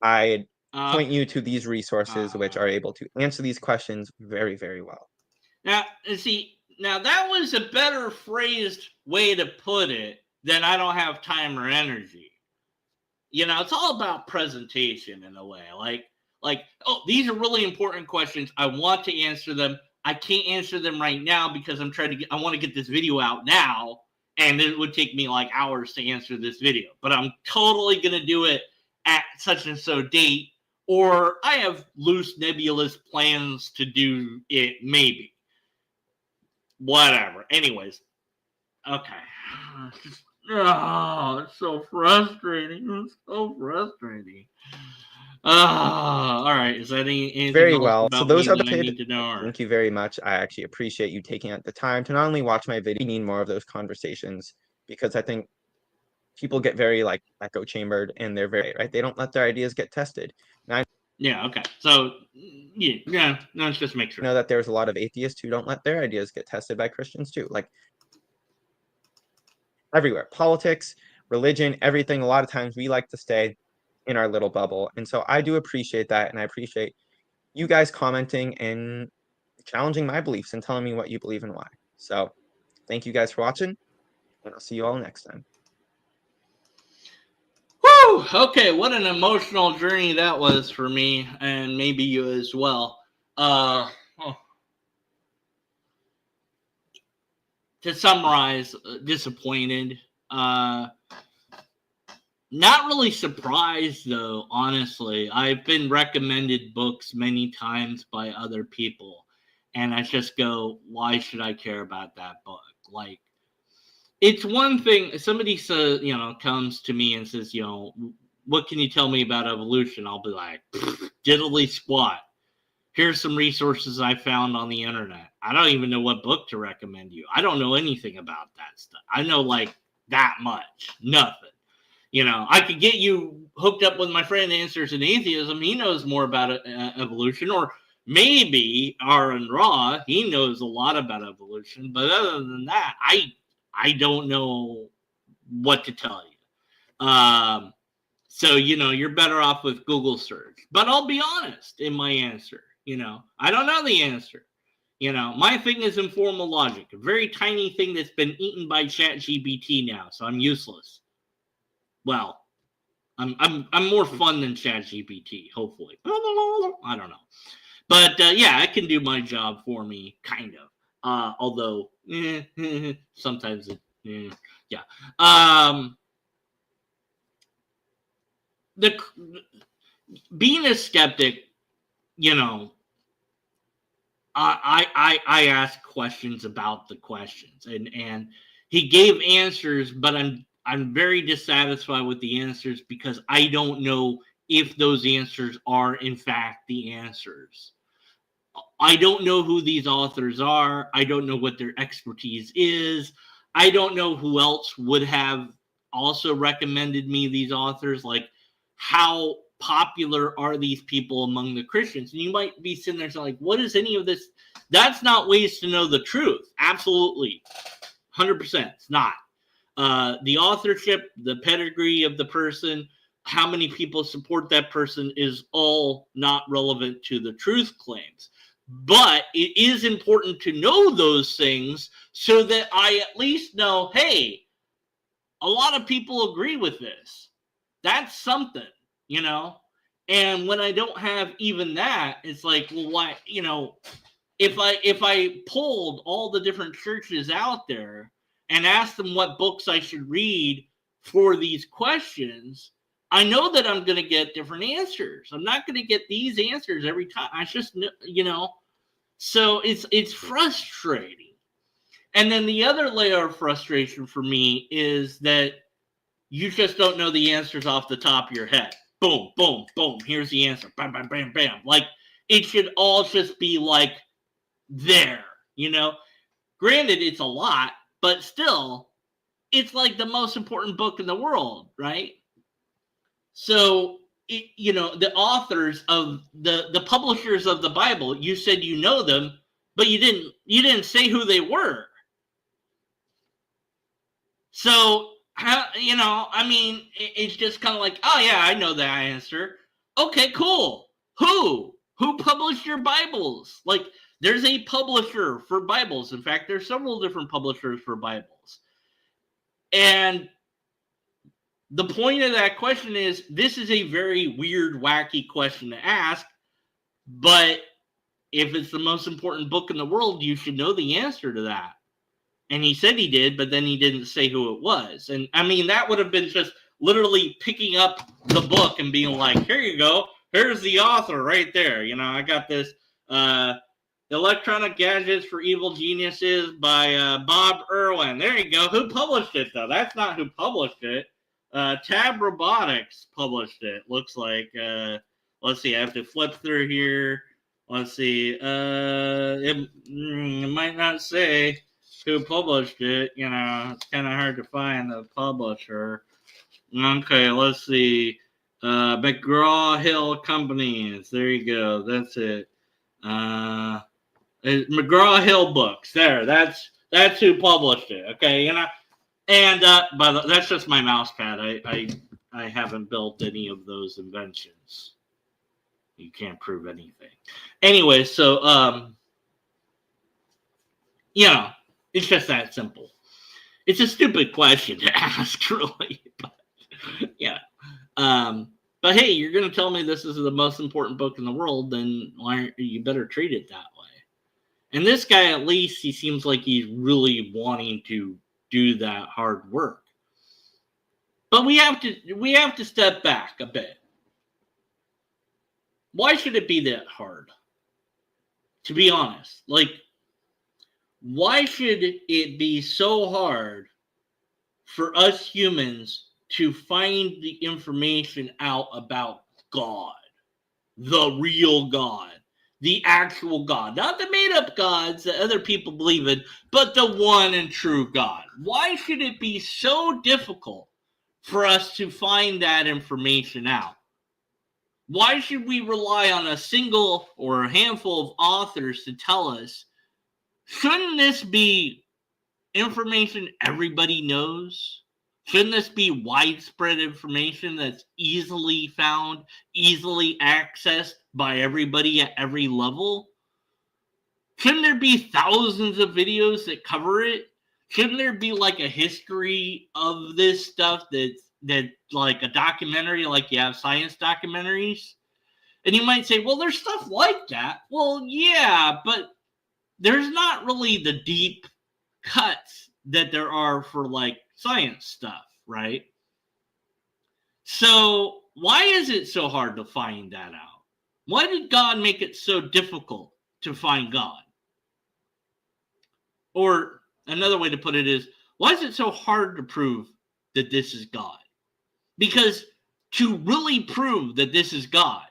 I'd point you to these resources which are able to answer these questions very, very well. Now, see, that was a better phrased way to put it than I don't have time or energy. You know, it's all about presentation in a way. Like, oh, these are really important questions. I want to answer them. I can't answer them right now because I want to get this video out now. And it would take me like hours to answer this video. But I'm totally going to do it at such and so date. Or I have loose, nebulous plans to do it maybe. Whatever. Anyways. Okay. Oh, it's so frustrating. It's so frustrating. All right. Is that anything very else well? about So those me are that I need to know? Thank you very much. I actually appreciate you taking out the time to not only watch my video, we need more of those conversations, because I think people get very like echo chambered, and they're very right. They don't let their ideas get tested. Yeah. Okay. So yeah. No, let's just make sure. I know that there's a lot of atheists who don't let their ideas get tested by Christians too. Like everywhere, politics, religion, everything. A lot of times we like to stay in our little bubble, and so I do appreciate that, and I appreciate you guys commenting and challenging my beliefs and telling me what you believe and why. So thank you guys for watching, and I'll see you all next time. Woo! Okay, what an emotional journey that was for me, and maybe you as well. To summarize, disappointed. Not really surprised, though, honestly. I've been recommended books many times by other people, and I just go, why should I care about that book? Like, it's one thing, somebody says, comes to me and says, what can you tell me about evolution? I'll be like, diddly squat. Here's some resources I found on the internet. I don't even know what book to recommend you. I don't know anything about that stuff. I know like that much. Nothing. I could get you hooked up with my friend Answers in Atheism. He knows more about evolution. Or maybe Aaron Ra, he knows a lot about evolution. But other than that, I don't know what to tell you. So, you're better off with Google search. But I'll be honest in my answer. I don't know the answer. My thing is informal logic, a very tiny thing that's been eaten by ChatGPT now, so I'm useless. Well, I'm more fun than ChatGPT, hopefully. I don't know. But yeah, it can do my job for me, kind of. Although sometimes it, yeah. Being a skeptic, I ask questions about the questions, and he gave answers, but I'm very dissatisfied with the answers because I don't know if those answers are in fact the answers. I don't know who these authors are. I don't know what their expertise is. I don't know who else would have also recommended me these authors. Like, how popular are these people among the Christians? And you might be sitting there saying, like, what is any of this? That's not ways to know the truth. Absolutely. 100%. It's not. The authorship, the pedigree of the person, how many people support that person is all not relevant to the truth claims. But it is important to know those things so that I at least know, hey, a lot of people agree with this. That's something, And when I don't have even that, it's like, well, why, if I pulled all the different churches out there and asked them what books I should read for these questions, I know that I'm going to get different answers. I'm not going to get these answers every time. I just, so it's frustrating. And then the other layer of frustration for me is that you just don't know the answers off the top of your head. Boom, boom, boom. Here's the answer. Bam, bam, bam, bam. Like, it should all just be like there, Granted, it's a lot, but still, it's like the most important book in the world, right? So, the authors of the publishers of the Bible, you said you know them. but you didn't say who they were. So, you know, I mean, it's just kind of like, oh yeah, I know that answer. Okay, cool. Who published your Bibles? Like, there's a publisher for Bibles. In fact, there's several different publishers for Bibles. And the point of that question is, this is a very weird, wacky question to ask, but if it's the most important book in the world, you should know the answer to that. And he said he did, but then he didn't say who it was. And I mean, that would have been just literally picking up the book and being like, here you go. Here's the author right there. You know, I got this Electronic Gadgets for Evil Geniuses by Bob Irwin. There you go. Who published it, though? That's not who published it. Tab Robotics published it, looks like. Let's see. I have to flip through here. Let's see. It might not say who published it. You know, it's kind of hard to find the publisher. Okay, let's see. McGraw-Hill Companies. There you go. That's it. McGraw-Hill Books. There. That's who published it. Okay, you know. And that's just my mouse pad. I haven't built any of those inventions. You can't prove anything. Anyway, so you know, it's just that simple. It's a stupid question to ask, really. But, yeah. But hey, you're going to tell me this is the most important book in the world, then you better treat it that way. And this guy, at least, he seems like he's really wanting to do that hard work. But we have to step back a bit. Why should it be that hard? To be honest, like, why should it be so hard for us humans to find the information out about God, the real God, the actual God, not the made-up gods that other people believe in, but the one and true God? Why should it be so difficult for us to find that information out? Why should we rely on a single or a handful of authors to tell us? Shouldn't this be information everybody knows? Shouldn't this be widespread information that's easily found, easily accessed by everybody at every level? Shouldn't there be thousands of videos that cover it? Shouldn't there be like a history of this stuff that like a documentary, like you have science documentaries? And you might say, well, there's stuff like that. Well, yeah, but there's not really the deep cuts that there are for like science stuff, right? So why is it so hard to find that out? Why did God make it so difficult to find God? Or another way to put it is, why is it so hard to prove that this is God? Because to really prove that this is God,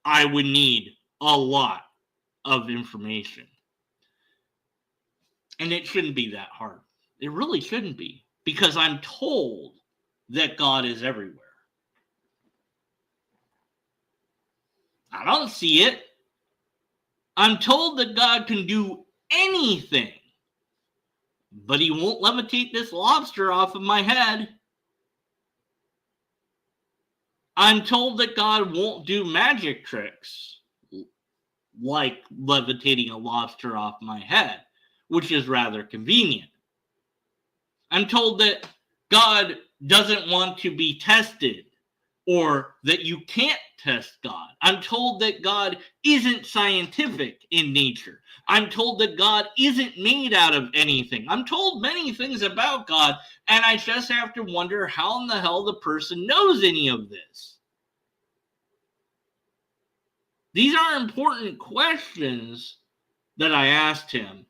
I would need a lot of information. And it shouldn't be that hard. It really shouldn't be, because I'm told that God is everywhere. I don't see it. I'm told that God can do anything, but he won't levitate this lobster off of my head. I'm told that God won't do magic tricks like levitating a lobster off my head, which is rather convenient. I'm told that God doesn't want to be tested, or that you can't test God. I'm told that God isn't scientific in nature. I'm told that God isn't made out of anything. I'm told many things about God, and I just have to wonder how in the hell the person knows any of this. These are important questions that I asked him.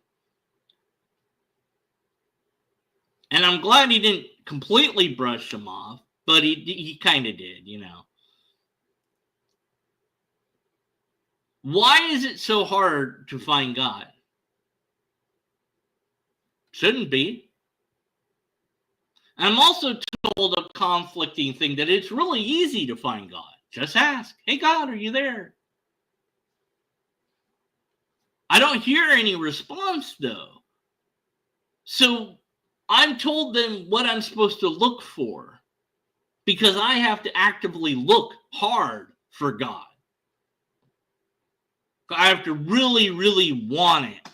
And I'm glad he didn't completely brush them off, but he kind of did, you know. Why is it so hard to find God? Shouldn't be. I'm also told a conflicting thing, that it's really easy to find God. Just ask, hey God, are you there? I don't hear any response, though. So I'm told then what I'm supposed to look for, because I have to actively look hard for God. I have to really, really want it.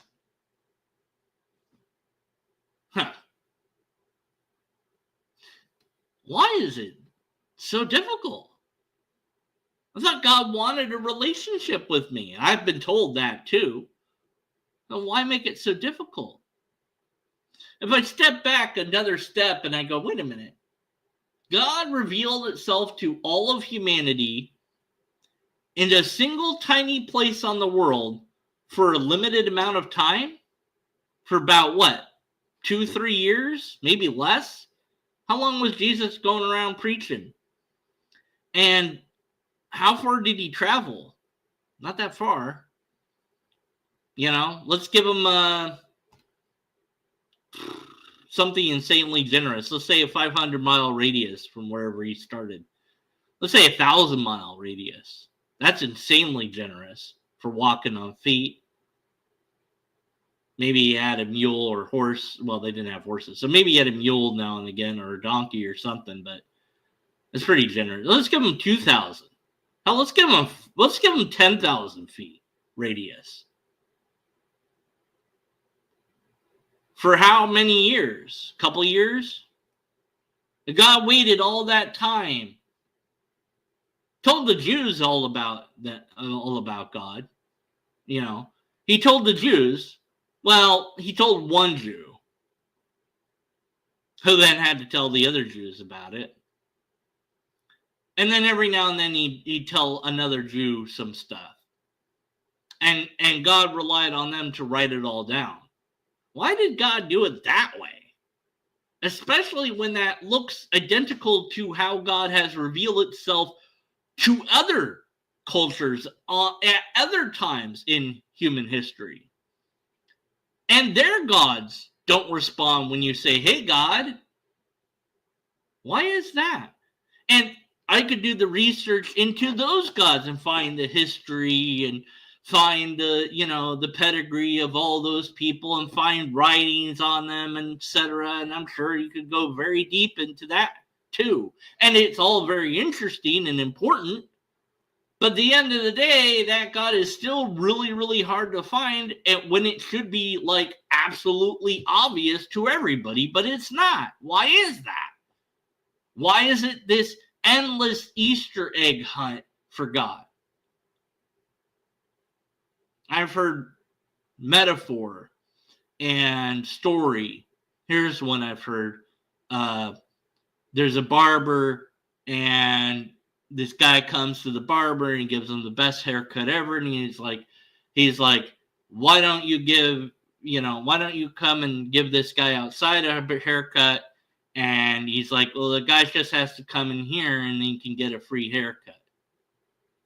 Huh. Why is it so difficult? I thought God wanted a relationship with me. I've been told that too. Then why make it so difficult? If I step back another step and I go, wait a minute. God revealed itself to all of humanity in a single tiny place on the world for a limited amount of time? For about what? 2-3 years? Maybe less? How long was Jesus going around preaching? And how far did he travel? Not that far. Let's give him something insanely generous. Let's say a 500-mile radius from wherever he started. Let's say a 1,000-mile radius. That's insanely generous for walking on feet. Maybe he had a mule or horse. Well, they didn't have horses. So maybe he had a mule now and again, or a donkey or something, but it's pretty generous. Let's give him 2,000. Hell, let's give him 10,000 feet radius. For how many years? A couple years? God waited all that time. Told the Jews all about God. He told the Jews. Well, he told one Jew, who then had to tell the other Jews about it. And then every now and then he'd tell another Jew some stuff. And God relied on them to write it all down. Why did God do it that way? Especially when that looks identical to how God has revealed itself to other cultures at other times in human history. And their gods don't respond when you say, hey, God. Why is that? And I could do the research into those gods and find the history and find the pedigree of all those people and find writings on them, etc. And I'm sure you could go very deep into that too. And it's all very interesting and important. But at the end of the day, that God is still really, really hard to find when it should be like absolutely obvious to everybody, but it's not. Why is that? Why is it this endless Easter egg hunt for God? I've heard metaphor and story. Here's one I've heard. There's a barber, and this guy comes to the barber and gives him the best haircut ever. And he's like, why don't you come and give this guy outside a haircut? And he's like, well, the guy just has to come in here and he can get a free haircut.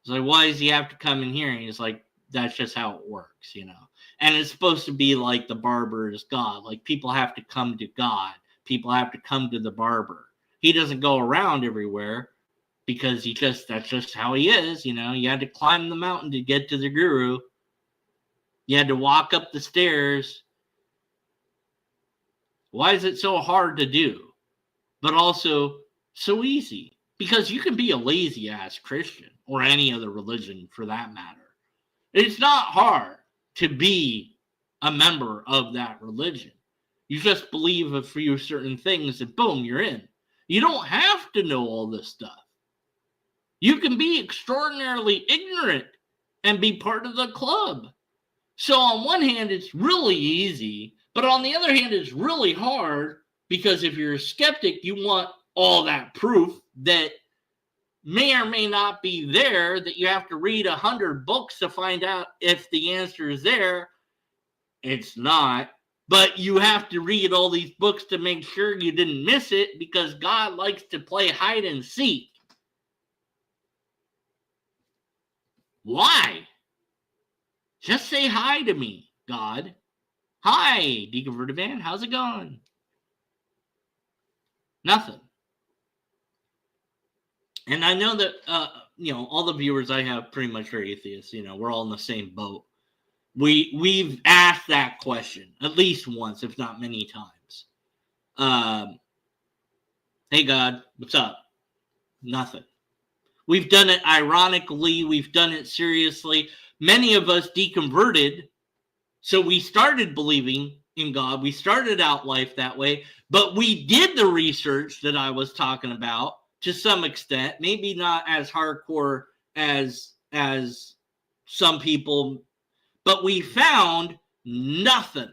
It's like, why does he have to come in here? And he's like, that's just how it works, And it's supposed to be like the barber is God. Like people have to come to God. People have to come to the barber. He doesn't go around everywhere because that's just how he is, You had to climb the mountain to get to the guru. You had to walk up the stairs. Why is it so hard to do, but also so easy? Because you can be a lazy-ass Christian or any other religion for that matter. It's not hard to be a member of that religion. You just believe a few certain things and boom, you're in. You don't have to know all this stuff. You can be extraordinarily ignorant and be part of the club. So on one hand, it's really easy, but on the other hand, it's really hard because if you're a skeptic, you want all that proof that may or may not be there, that you have to read 100 books to find out if the answer is there. It's not. But you have to read all these books to make sure you didn't miss it because God likes to play hide and seek. Why? Just say hi to me, God. Hi, Deconverted Man. How's it going? Nothing. And I know that, all the viewers I have pretty much are atheists. We're all in the same boat. we've asked that question at least once, if not many times. Hey God, what's up? Nothing. We've done it ironically. We've done it seriously. Many of us deconverted. So we started believing in God. We started out life that way. But we did the research that I was talking about to some extent. Maybe not as hardcore as some people. But we found nothing.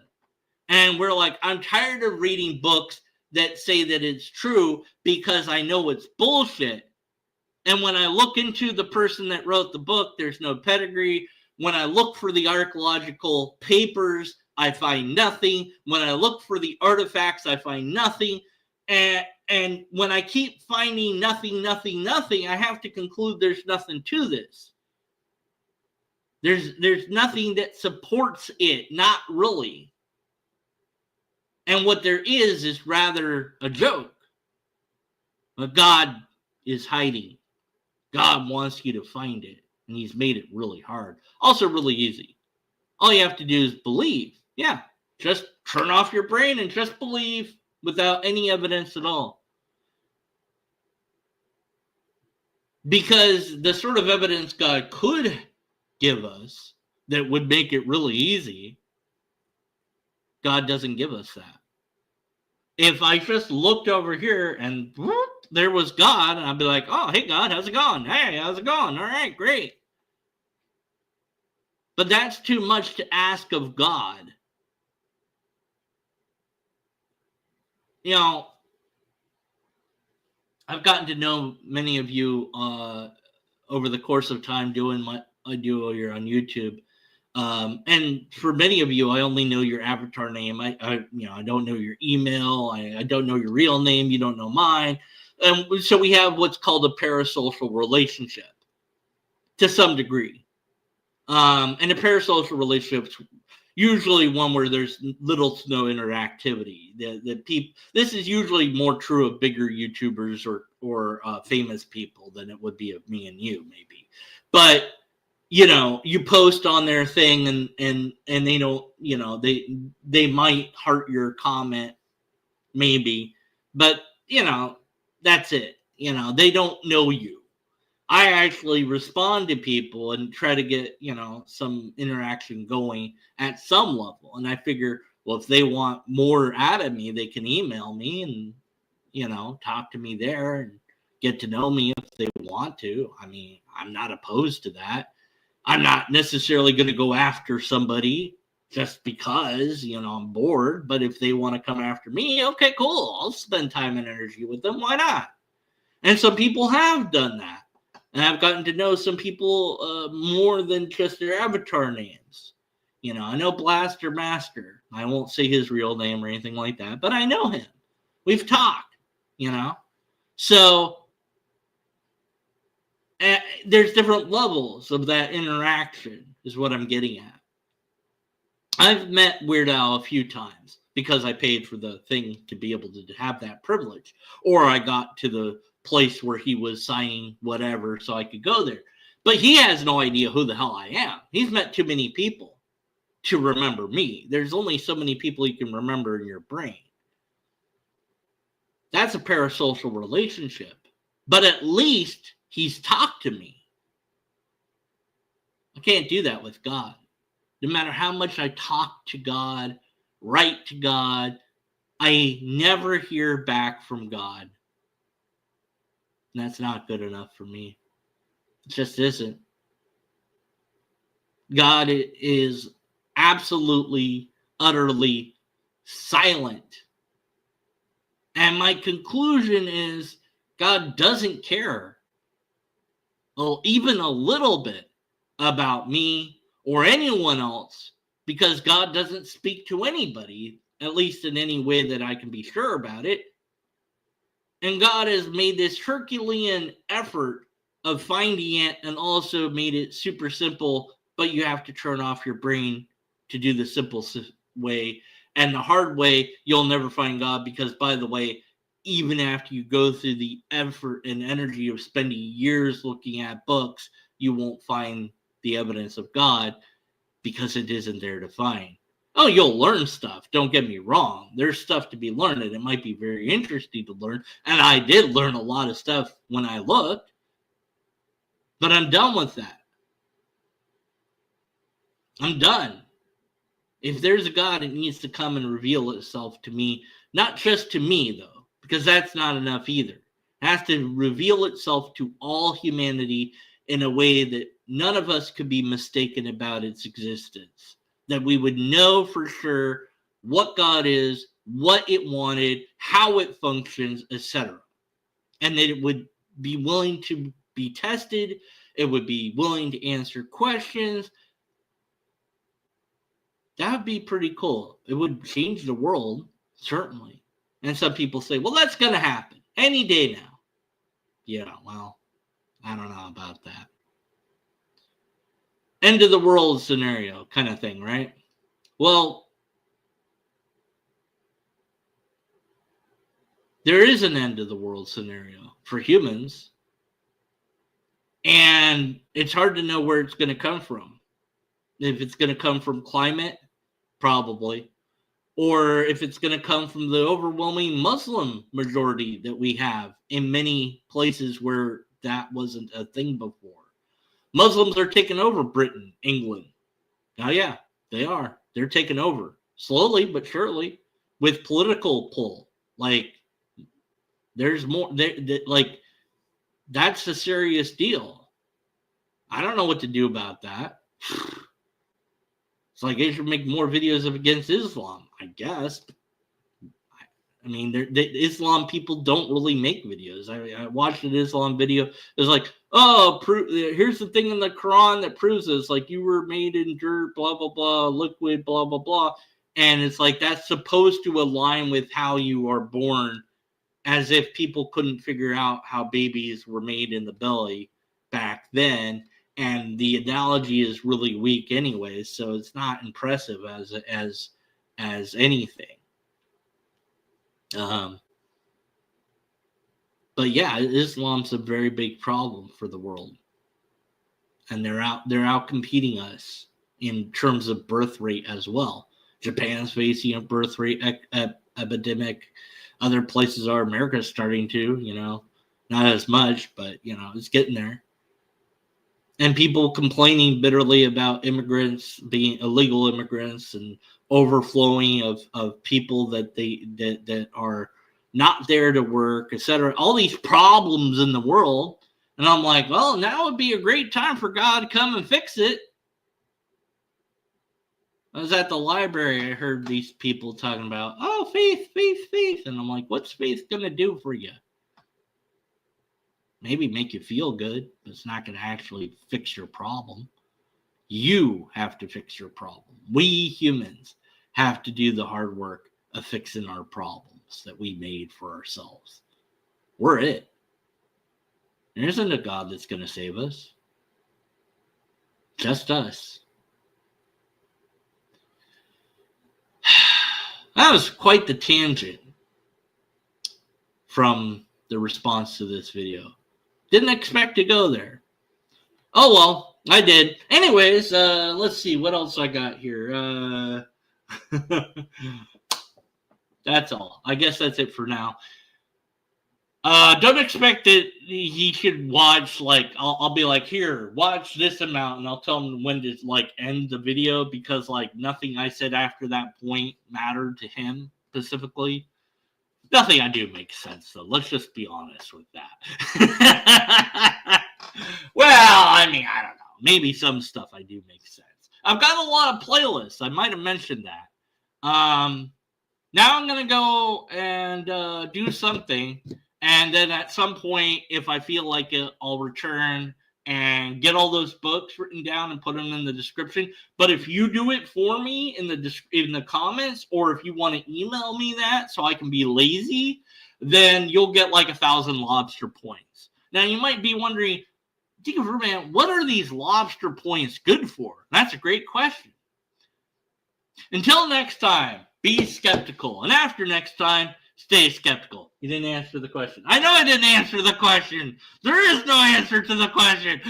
And we're like, I'm tired of reading books that say that it's true because I know it's bullshit. And when I look into the person that wrote the book, there's no pedigree. When I look for the archaeological papers, I find nothing. When I look for the artifacts, I find nothing. And when I keep finding nothing, I have to conclude there's nothing to this. There's nothing that supports it, not really. And what there is rather a joke. But God is hiding. God wants you to find it, and he's made it really hard. Also really easy. All you have to do is believe. Yeah, just turn off your brain and just believe without any evidence at all. Because the sort of evidence God could give us that would make it really easy, God doesn't give us that. If I just looked over here and whoop, there was God, and I'd be like, oh, hey, God, how's it going? Hey, how's it going? All right, great. But that's too much to ask of God. You know, I've gotten to know many of you over the course of time doing what I do here on YouTube. And for many of you, I only know your avatar name. I don't know your email. I don't know your real name. You don't know mine. And so we have what's called a parasocial relationship to some degree. And a parasocial relationship is usually one where there's little to no interactivity. This is usually more true of bigger YouTubers or famous people than it would be of me and you, maybe. But you know, you post on their thing and they don't, you know, they might heart your comment, maybe, but you know, that's it. You know, they don't know you. I actually respond to people and try to get, you know, some interaction going at some level. And I figure, well, if they want more out of me, they can email me and, you know, talk to me there and get to know me if they want to. I mean, I'm not opposed to that. I'm not necessarily going to go after somebody just because, you know, I'm bored. But if they want to come after me, okay, cool. I'll spend time and energy with them. Why not? And some people have done that. And I've gotten to know some people more than just their avatar names. You know, I know Blaster Master. I won't say his real name or anything like that, but I know him. We've talked, you know. So there's different levels of that interaction is what I'm getting at. I've met Weird Al a few times because I paid for the thing to be able to have that privilege. Or I got to the place where he was signing whatever so I could go there. But he has no idea who the hell I am. He's met too many people to remember me. There's only so many people you can remember in your brain. That's a parasocial relationship. But at least he's talked to me. I can't do that with God. No matter how much I talk to God, write to God, I never hear back from God. And that's not good enough for me. It just isn't. God is absolutely, utterly silent. And my conclusion is God doesn't care, even a little bit, about me or anyone else, because God doesn't speak to anybody, at least in any way that I can be sure about it. And God has made this Herculean effort of finding it and also made it super simple, but you have to turn off your brain to do the simple way. And the hard way, you'll never find God because, by the way, even after you go through the effort and energy of spending years looking at books, you won't find the evidence of God. because it isn't there to find. Oh, you'll learn stuff. Don't get me wrong. There's stuff to be learned, and it might be very interesting to learn. And I did learn a lot of stuff when I looked, but I'm done with that. I'm done. If there's a God, it needs to come and reveal itself to me, not just to me, though, because that's not enough either. It has to reveal itself to all humanity in a way that none of us could be mistaken about its existence, that we would know for sure what God is, what it wanted, how it functions, etc. And that it would be willing to be tested, it would be willing to answer questions. That would be pretty cool. It would change the world, certainly. And some people say, well, that's going to happen any day now. Yeah, well, I don't know about that. End of the world scenario kind of thing, right? Well, there is an end of the world scenario for humans. And it's hard to know where it's going to come from. If it's going to come from climate, probably. Or if it's going to come from the overwhelming Muslim majority that we have in many places where that wasn't a thing before. Muslims are taking over Britain, England. Oh, yeah, they are. They're taking over slowly but surely with political pull. Like, there's more, like, that's a serious deal. I don't know what to do about that. It's like they should make more videos of against Islam, I guess. I mean, the Islam people don't really make videos. I watched an Islam video. It was like, oh, here's the thing in the Quran that proves this. Like, you were made in dirt, blah, blah, blah, liquid, blah, blah, blah. And it's like that's supposed to align with how you are born, as if people couldn't figure out how babies were made in the belly back then. And the analogy is really weak anyways, so it's not impressive as anything. But yeah, Islam's a very big problem for the world, and they're out competing us in terms of birth rate as well. Japan's facing a birth rate epidemic. Other places are. America's starting to, not as much, but it's getting there. And people complaining bitterly about immigrants being illegal immigrants and overflowing of people that are not there to work, etc. All these problems in the world. And I'm like, well, now would be a great time for God to come and fix it. I was at the library. I heard these people talking about, oh, faith. And I'm like, what's faith going to do for you? Maybe make you feel good, but it's not going to actually fix your problem. You have to fix your problem. We humans have to do the hard work of fixing our problems that we made for ourselves. We're it. There isn't a God that's going to save us. Just us. That was quite the tangent from the response to this video. Didn't expect to go there. Oh, well, I did. Anyways, let's see what else I got here. That's all. I guess that's it for now. Don't expect that he should watch, like, I'll be like, here, watch this amount, and I'll tell him when to, like, end the video, because, like, nothing I said after that point mattered to him specifically. Nothing I do makes sense, though. Let's just be honest with that. Well, I mean, I don't know. Maybe some stuff I do make sense. I've got a lot of playlists. I might have mentioned that. Now I'm going to go and do something. And then at some point, if I feel like it, I'll return and get all those books written down and put them in the description. But if you do it for me in the comments, or if you want to email me that so I can be lazy, then you'll get like 1,000 lobster points. Now you might be wondering, man, what are these lobster points good for? That's a great question. Until next time, be skeptical. And after next time, stay skeptical. You didn't answer the question. I know I didn't answer the question. There is no answer to the question.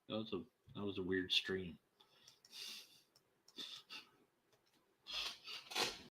That was a weird stream.